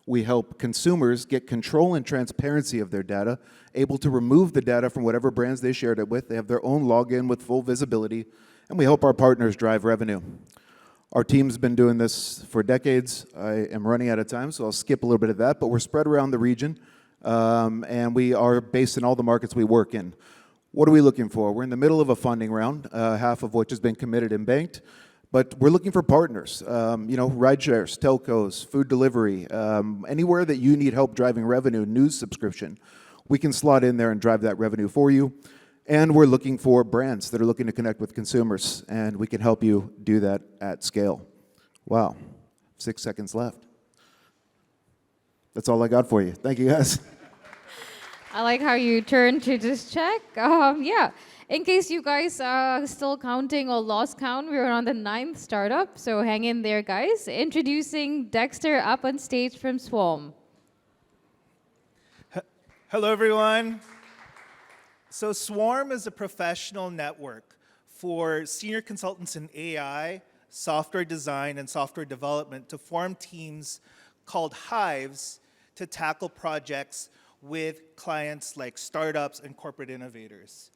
[SPEAKER 12] We help consumers get control and transparency of their data, able to remove the data from whatever brands they shared it with. They have their own login with full visibility, and we help our partners drive revenue. Our team's been doing this for decades. I am running out of time, so I'll skip a little bit of that, but we're spread around the region, and we are based in all the markets we work in. What are we looking for? We're in the middle of a funding round, half of which has been committed and banked. But we're looking for partners, ride shares, telcos, food delivery, anywhere that you need help driving revenue, news subscription. We can slot in there and drive that revenue for you. And we're looking for brands that are looking to connect with consumers, and we can help you do that at scale. Wow, 6 seconds left. That's all I got for you. Thank you, guys.
[SPEAKER 1] I like how you turned to just check. Yeah. In case you guys are still counting or lost count, we're on the 9th startup, so hang in there, guys. Introducing Dexter up on stage from Swarm.
[SPEAKER 13] Hello, everyone. So Swarm is a professional network for senior consultants in AI, software design, and software development to form teams called hives to tackle projects with clients like startups and corporate innovators.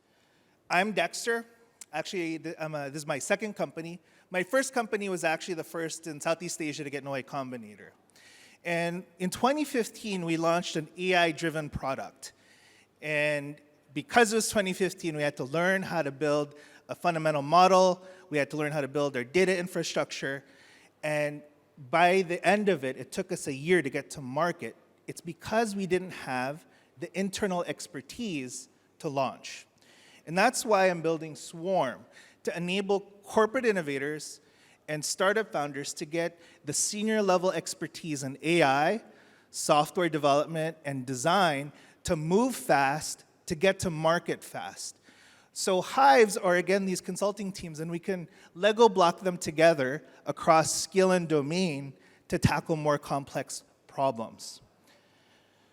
[SPEAKER 13] I'm Dexter. Actually, this is my second company. My first company was actually the first in Southeast Asia to get an Y Combinator. And in 2015, we launched an AI-driven product. And because it was 2015, we had to learn how to build a fundamental model. We had to learn how to build our data infrastructure. And by the end of it, it took us a year to get to market. It's because we didn't have the internal expertise to launch. And that's why I'm building Swarm, to enable corporate innovators and startup founders to get the senior level expertise in AI, software development, and design to move fast, to get to market fast. So hives are, again, these consulting teams, and we can Lego block them together across skill and domain to tackle more complex problems.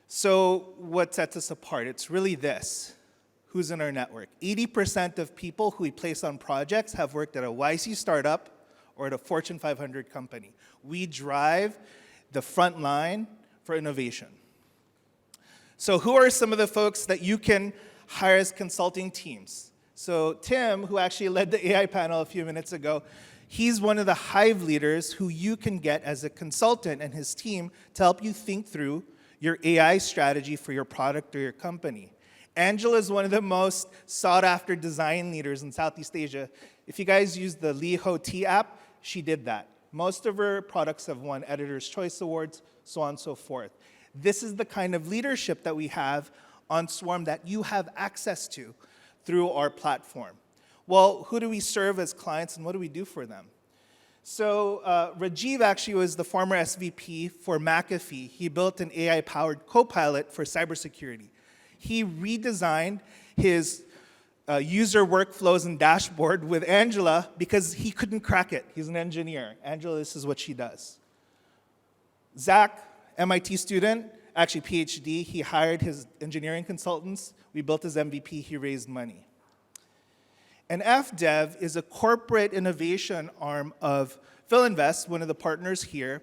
[SPEAKER 13] So what sets us apart? It's really this. Who's in our network? 80% of people who we place on projects have worked at a YC startup or at a Fortune 500 company. We drive the front line for innovation. So who are some of the folks that you can hire as consulting teams? So Tim, who actually led the AI panel a few minutes ago, he's one of the hive leaders who you can get as a consultant and his team to help you think through your AI strategy for your product or your company. Angela is one of the most sought-after design leaders in Southeast Asia. If you guys use the Liho T app, she did that. Most of her products have won Editor's Choice Awards, so on and so forth. This is the kind of leadership that we have on Swarm that you have access to through our platform. Well, who do we serve as clients and what do we do for them? So Rajiv actually was the former SVP for McAfee. He built an AI-powered copilot for cybersecurity. He redesigned his user workflows and dashboard with Angela because he couldn't crack it. He's an engineer. Angela, this is what she does. Zach, MIT student, actually PhD, he hired his engineering consultants. We built his MVP, he raised money. And FDev is a corporate innovation arm of Philinvest, one of the partners here,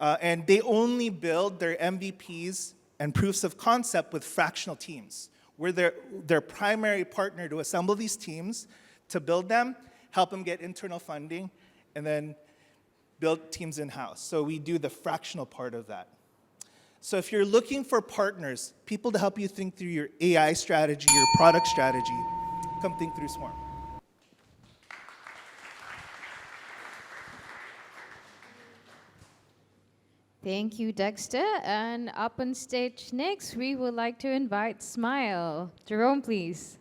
[SPEAKER 13] and they only build their MVPs and proofs of concept with fractional teams. We're their primary partner to assemble these teams, to build them, help them get internal funding, and then build teams in-house. So we do the fractional part of that. So if you're looking for partners, people to help you think through your AI strategy, your product strategy, come think through Swarm.
[SPEAKER 1] Thank you, Dexter. And up on stage next, we would like to invite Smile. Jerome, please.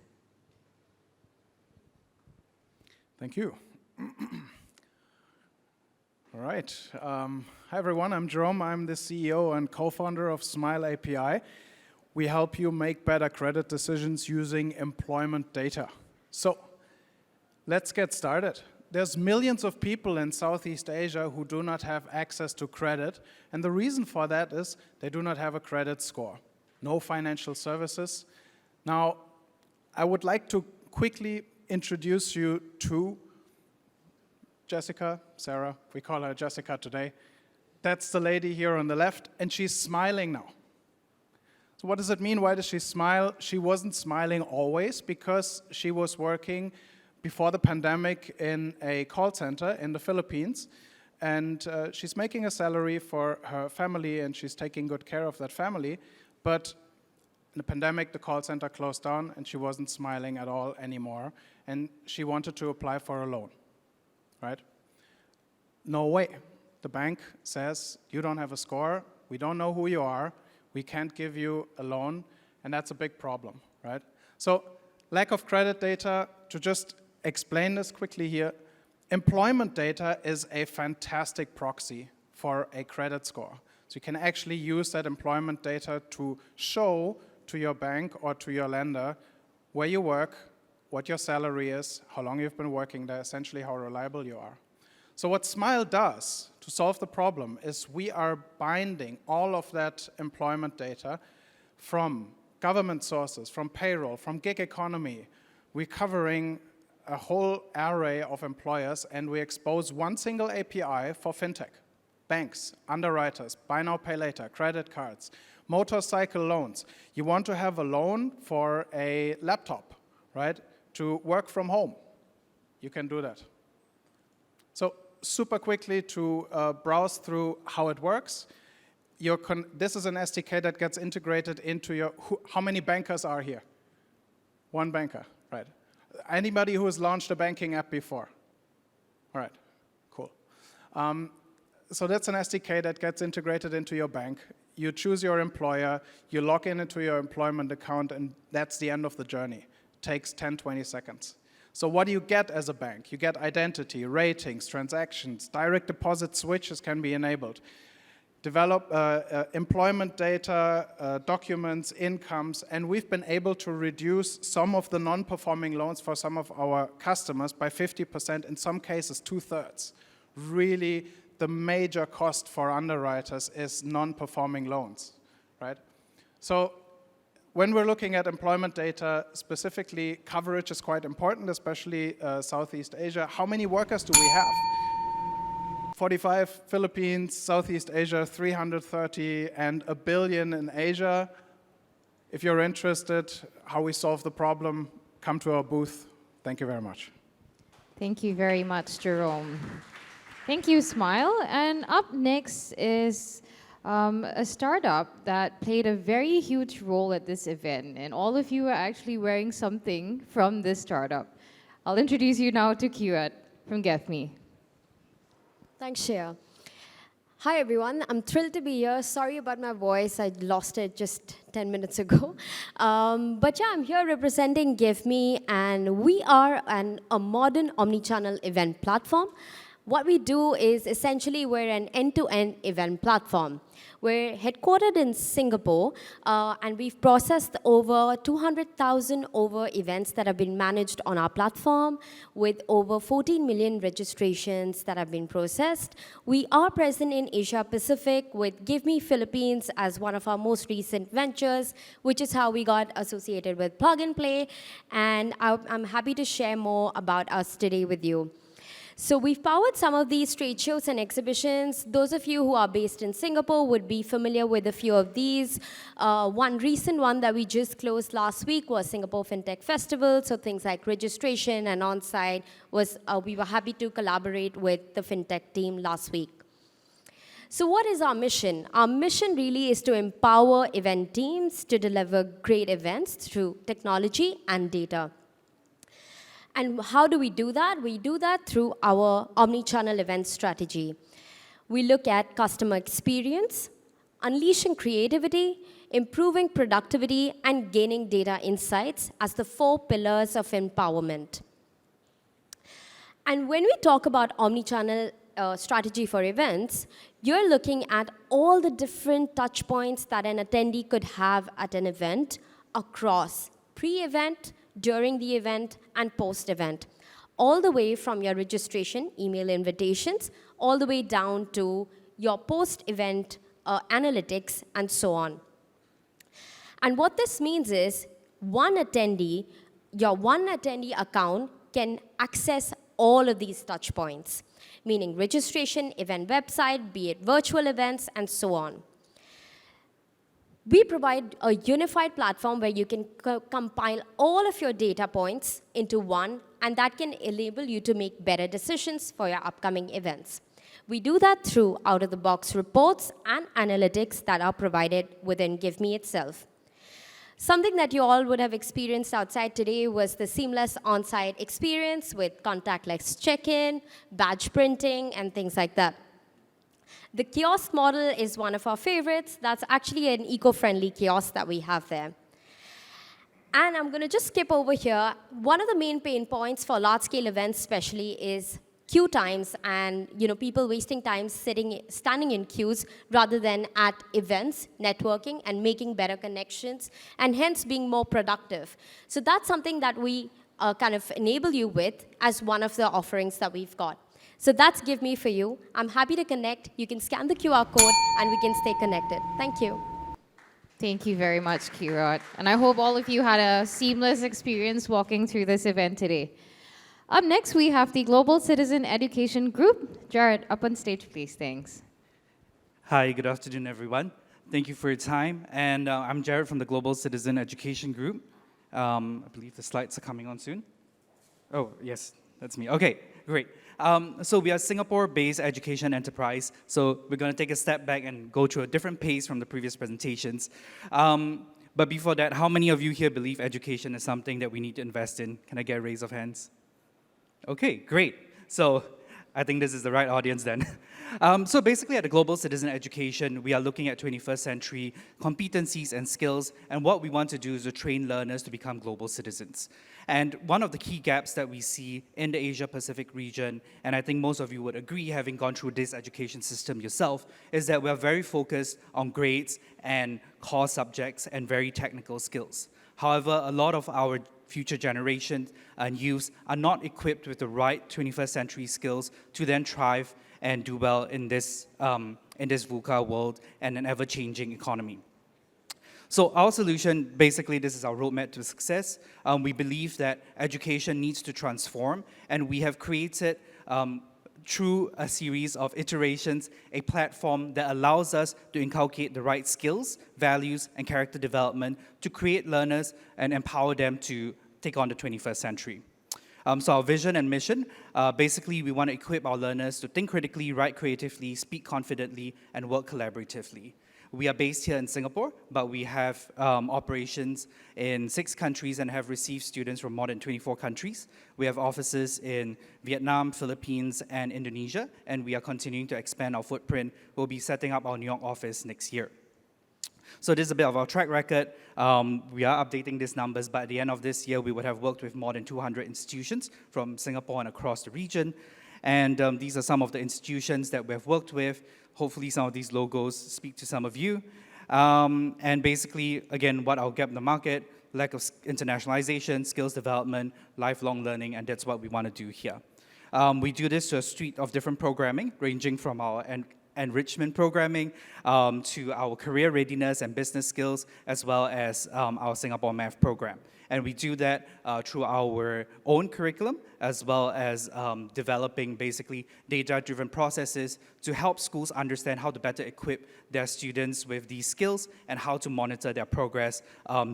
[SPEAKER 14] Thank you. All right. Hi, everyone. I'm Jerome. I'm the CEO and co-founder of Smile API. We help you make better credit decisions using employment data. So let's get started. There's millions of people in Southeast Asia who do not have access to credit, and the reason for that is they do not have a credit score, no financial services. Now, I would like to quickly introduce you to Jessica, Sarah, we call her Jessica today. That's the lady here on the left, and she's smiling now. So what does it mean? Why does she smile? She wasn't smiling always because she was working before the pandemic in a call center in the Philippines, and she's making a salary for her family, and she's taking good care of that family, but in the pandemic, the call center closed down, and she wasn't smiling at all anymore, and she wanted to apply for a loan, right? No way. The bank says, you don't have a score, we don't know who you are, we can't give you a loan, and that's a big problem, right? So lack of credit data, to just explain this quickly here, employment data is a fantastic proxy for a credit score. So you can actually use that employment data to show to your bank or to your lender where you work, what your salary is, how long you've been working there, essentially how reliable you are. So what Smile does to solve the problem is we are binding all of that employment data from government sources, from payroll, from gig economy. We're covering a whole array of employers, and we expose one single API for fintech, banks, underwriters, buy now, pay later, credit cards, motorcycle loans. You want to have a loan for a laptop, right, to work from home. You can do that. So super quickly to browse through how it works. This is an SDK that gets integrated into your, how many bankers are here? One banker, right. Anybody who has launched a banking app before? All right, cool. So that's an SDK that gets integrated into your bank. You choose your employer, you log in into your employment account, and that's the end of the journey. It takes 10, 20 seconds. So what do you get as a bank? You get identity, ratings, transactions, direct deposit switches can be enabled. Develop employment data, documents, incomes, and we've been able to reduce some of the non-performing loans for some of our customers by 50%, in some cases 2/3. Really, the major cost for underwriters is non-performing loans, right? So when we're looking at employment data, specifically, coverage is quite important, especially Southeast Asia. How many workers do we have? 45 Philippines, Southeast Asia, 330, and 1 billion in Asia. If you're interested how we solve the problem, come to our booth. Thank you very much.
[SPEAKER 1] Thank you very much, Jerome. Thank you, Smile. And up next is a startup that played a very huge role at this event. And all of you are actually wearing something from this startup. I'll introduce you now to Kirat from GEFME.
[SPEAKER 15] Thanks, Shreya. Hi, everyone. I'm thrilled to be here. Sorry about my voice. I lost it just 10 minutes ago. But yeah, I'm here representing GEFME, and we are a modern omnichannel event platform. What we do is essentially we're an end-to-end event platform. We're headquartered in Singapore, and we've processed over 200,000 events that have been managed on our platform, with over 14 million registrations that have been processed. We are present in Asia Pacific with Give Me Philippines as one of our most recent ventures, which is how we got associated with Plug and Play, and I'm happy to share more about us today with you. So we've powered some of these trade shows and exhibitions. Those of you who are based in Singapore would be familiar with a few of these. One recent one that we just closed last week was Singapore FinTech Festival. So things like registration and on-site was, we were happy to collaborate with the FinTech team last week. So what is our mission? Our mission really is to empower event teams to deliver great events through technology and data. And how do we do that? We do that through our omni-channel event strategy. We look at customer experience, unleashing creativity, improving productivity, and gaining data insights as the 4 pillars of empowerment. And when we talk about omni-channel strategy for events, you're looking at all the different touch points that an attendee could have at an event across pre-event, during the event, and post-event, all the way from your registration, email invitations, all the way down to your post-event analytics, and so on. And what this means is your one attendee account can access all of these touch points, meaning registration, event website, be it virtual events, and so on. We provide a unified platform where you can compile all of your data points into one, and that can enable you to make better decisions for your upcoming events. We do that through out-of-the-box reports and analytics that are provided within GiveMe itself. Something that you all would have experienced outside today was the seamless on-site experience with contactless check-in, badge printing, and things like that. The kiosk model is one of our favorites. That's actually an eco-friendly kiosk that we have there. And I'm going to just skip over here. One of the main pain points for large-scale events especially is queue times and people wasting time standing in queues rather than at events, networking, and making better connections, and hence being more productive. So that's something that we kind of enable you with as one of the offerings that we've got. So that's Give Me for you. I'm happy to connect. You can scan the QR code, and we can stay connected. Thank you.
[SPEAKER 1] Thank you very much, Kirot. And I hope all of you had a seamless experience walking through this event today. Up next, we have the Global Citizen Education Group. Jared, up on stage, please. Thanks.
[SPEAKER 16] Hi, good afternoon, everyone. Thank you for your time. And I'm Jared from the Global Citizen Education Group. I believe the slides are coming on soon. Oh, yes, that's me. Okay, great. So we are Singapore-based education enterprise. So we're going to take a step back and go through a different pace from the previous presentations. But before that, how many of you here believe education is something that we need to invest in? Can I get a raise of hands? Okay, great. So I think this is the right audience then. So basically at the Global Citizen Education, we are looking at 21st century competencies and skills, and what we want to do is to train learners to become global citizens. And one of the key gaps that we see in the Asia-Pacific region, and I think most of you would agree, having gone through this education system yourself, is that we are very focused on grades and core subjects and very technical skills. However, a lot of our future generations and youths are not equipped with the right 21st century skills to then thrive and do well in this VUCA world and an ever-changing economy. So our solution, basically, this is our roadmap to success. We believe that education needs to transform, and we have created, through a series of iterations, a platform that allows us to inculcate the right skills, values, and character development to create learners and empower them to take on the 21st century. So our vision and mission, basically we want to equip our learners to think critically, write creatively, speak confidently, and work collaboratively. We are based here in Singapore, but we have operations in 6 countries and have received students from more than 24 countries. We have offices in Vietnam, Philippines, and Indonesia, and we are continuing to expand our footprint. We'll be setting up our New York office next year. So this is a bit of our track record. We are updating these numbers, but at the end of this year, we would have worked with more than 200 institutions from Singapore and across the region. And these are some of the institutions that we've worked with. Hopefully some of these logos speak to some of you. And basically, again, what our gap in the market, lack of internationalization, skills development, lifelong learning, and that's what we want to do here. We do this to a suite of different programming, ranging from our enrichment programming to our career readiness and business skills, as well as our Singapore Math program. And we do that through our own curriculum, as well as developing basically data-driven processes to help schools understand how to better equip their students with these skills and how to monitor their progress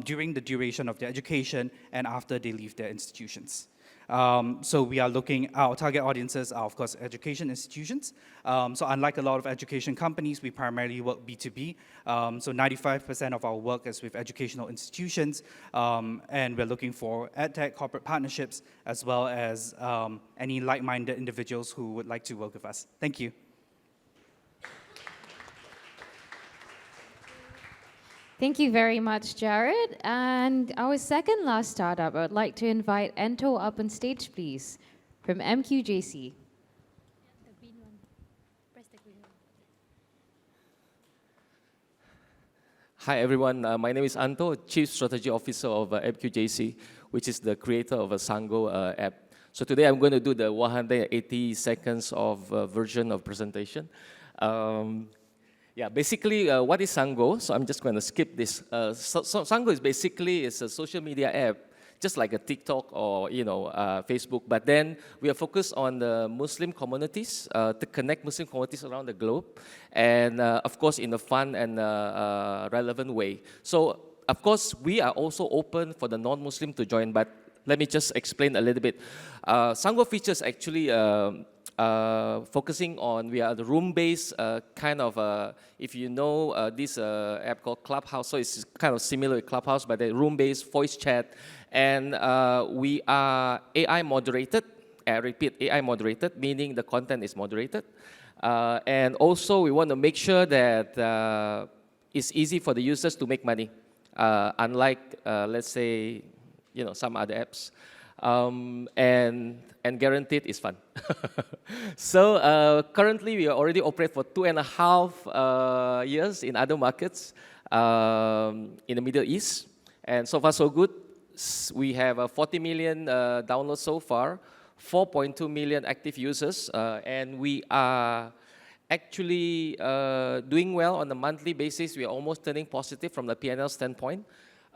[SPEAKER 16] during the duration of their education and after they leave their institutions. So we are looking, our target audiences are, of course, education institutions. So unlike a lot of education companies, we primarily work B2B. So 95% of our work is with educational institutions, and we're looking for EdTech corporate partnerships, as well as any like-minded individuals who would like to work with us. Thank you.
[SPEAKER 1] Thank you very much, Jared. And our second last startup, I would like to invite Ento up on stage, please, from MQJC.
[SPEAKER 17] Hi, everyone. My name is Anto, Chief Strategy Officer of MQJC, which is the creator of a Sango app. So today I'm going to do the 180 seconds of version of presentation. Yeah, basically, what is Sango? So I'm just going to skip this. Sango is basically a social media app, just like a TikTok or Facebook. But then we are focused on the Muslim communities to connect Muslim communities around the globe, and of course in a fun and relevant way. So of course we are also open for the non-Muslim to join. But let me just explain a little bit. Sango features actually focusing on, we are the room-based kind of, if you know this app called Clubhouse, so it's kind of similar to Clubhouse, but a room-based voice chat. And we are AI moderated, I repeat, AI moderated, meaning the content is moderated. And also we want to make sure that it's easy for the users to make money, unlike, let's say, some other apps. And guaranteed is fun. So currently we already operate for 2.5 years in other markets in the Middle East. And so far so good. We have 40 million downloads so far, 4.2 million active users, and we are actually doing well on a monthly basis. We are almost turning positive from the P&L standpoint.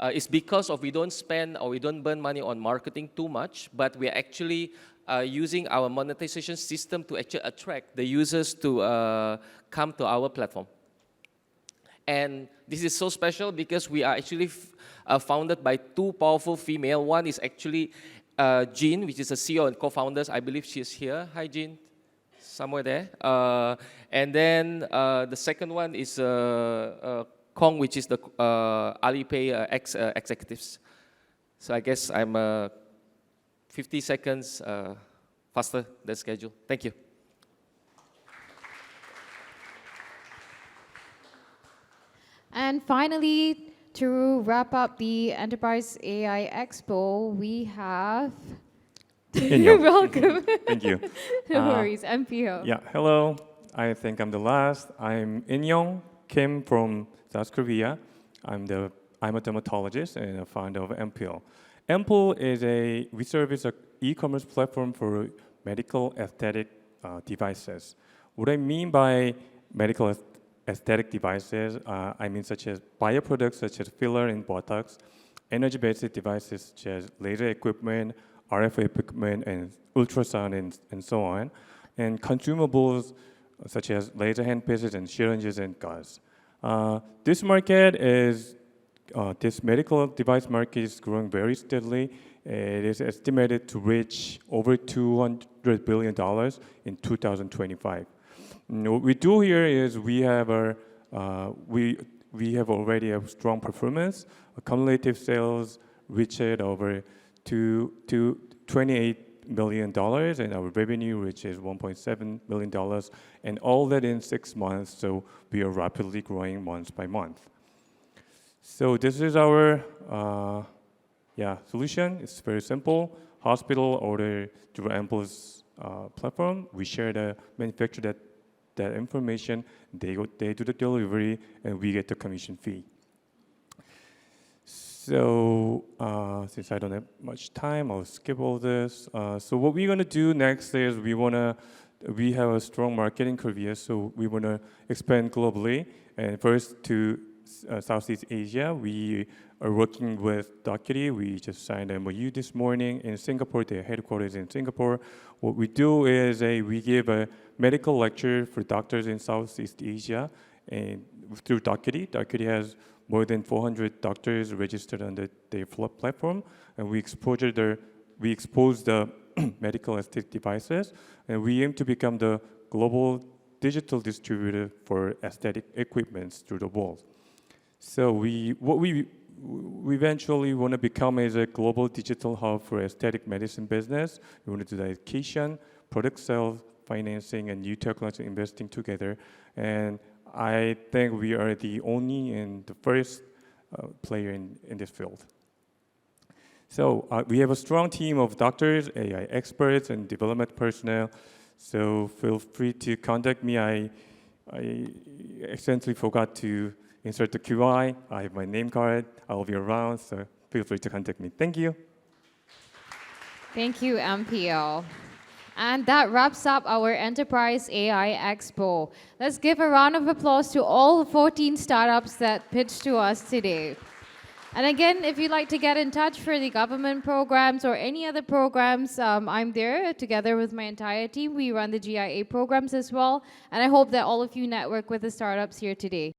[SPEAKER 17] It's because of we don't spend or we don't burn money on marketing too much, but we are actually using our monetization system to actually attract the users to come to our platform. And this is so special because we are actually founded by two powerful female. One is actually Jean, which is a CEO and co-founders. I believe she is here. Hi, Jean. Somewhere there. And then the second one is Kong, which is the Alipay ex-executives. So I guess I'm 50 seconds faster than scheduled. Thank you.
[SPEAKER 1] And finally, to wrap up the Enterprise AI Expo, we have... You're welcome.
[SPEAKER 18] Thank you.
[SPEAKER 1] No worries, MPO.
[SPEAKER 18] Yeah, hello. I think I'm the last. I'm In-young Kim from South Korea. I'm a dermatologist and a founder of MPO. MPO is we service an e-commerce platform for medical aesthetic devices. What I mean by medical aesthetic devices, I mean such as bioproducts such as filler and Botox, energy-based devices such as laser equipment, RF equipment, and ultrasound, and so on, and consumables such as laser handpieces and syringes and gauze. This market is, this medical device market is growing very steadily. It is estimated to reach over $200 billion in 2025. What we do here is we have already a strong performance. Cumulative sales reached over $28 million, and our revenue reaches $1.7 million, and all that in 6 months. So we are rapidly growing month by month. So this is our solution. It's very simple. Hospital order through MPO's platform. We share the manufacturer that information. They do the delivery, and we get the commission fee. So since I don't have much time, I'll skip all this. So what we're gonna do next is we have a strong market in Korea, so we wanna expand globally. And first to Southeast Asia, we are working with Dockery. We just signed an MOU this morning in Singapore. Their headquarters in Singapore. What we do is we give a medical lecture for doctors in Southeast Asia, and through Dockery. Dockery has more than 400 doctors registered on their platform, and we expose the medical aesthetic devices, and we aim to become the global digital distributor for aesthetic equipments through the world. So what we eventually want to become is a global digital hub for aesthetic medicine business. We want to do the education, product sales, financing, and new technology investing together. And I think we are the only and the first player in this field. So we have a strong team of doctors, AI experts, and development personnel. So feel free to contact me. I accidentally forgot to insert the QI. I have my name card. I'll be around, so feel free to contact me. Thank you.
[SPEAKER 1] Thank you, MPL. And that wraps up our Enterprise AI Expo. Let's give a round of applause to all 14 startups that pitched to us today. And again, if you'd like to get in touch for the government programs or any other programs, I'm there together with my entire team. We run the GIA programs as well. And I hope that all of you network with the startups here today.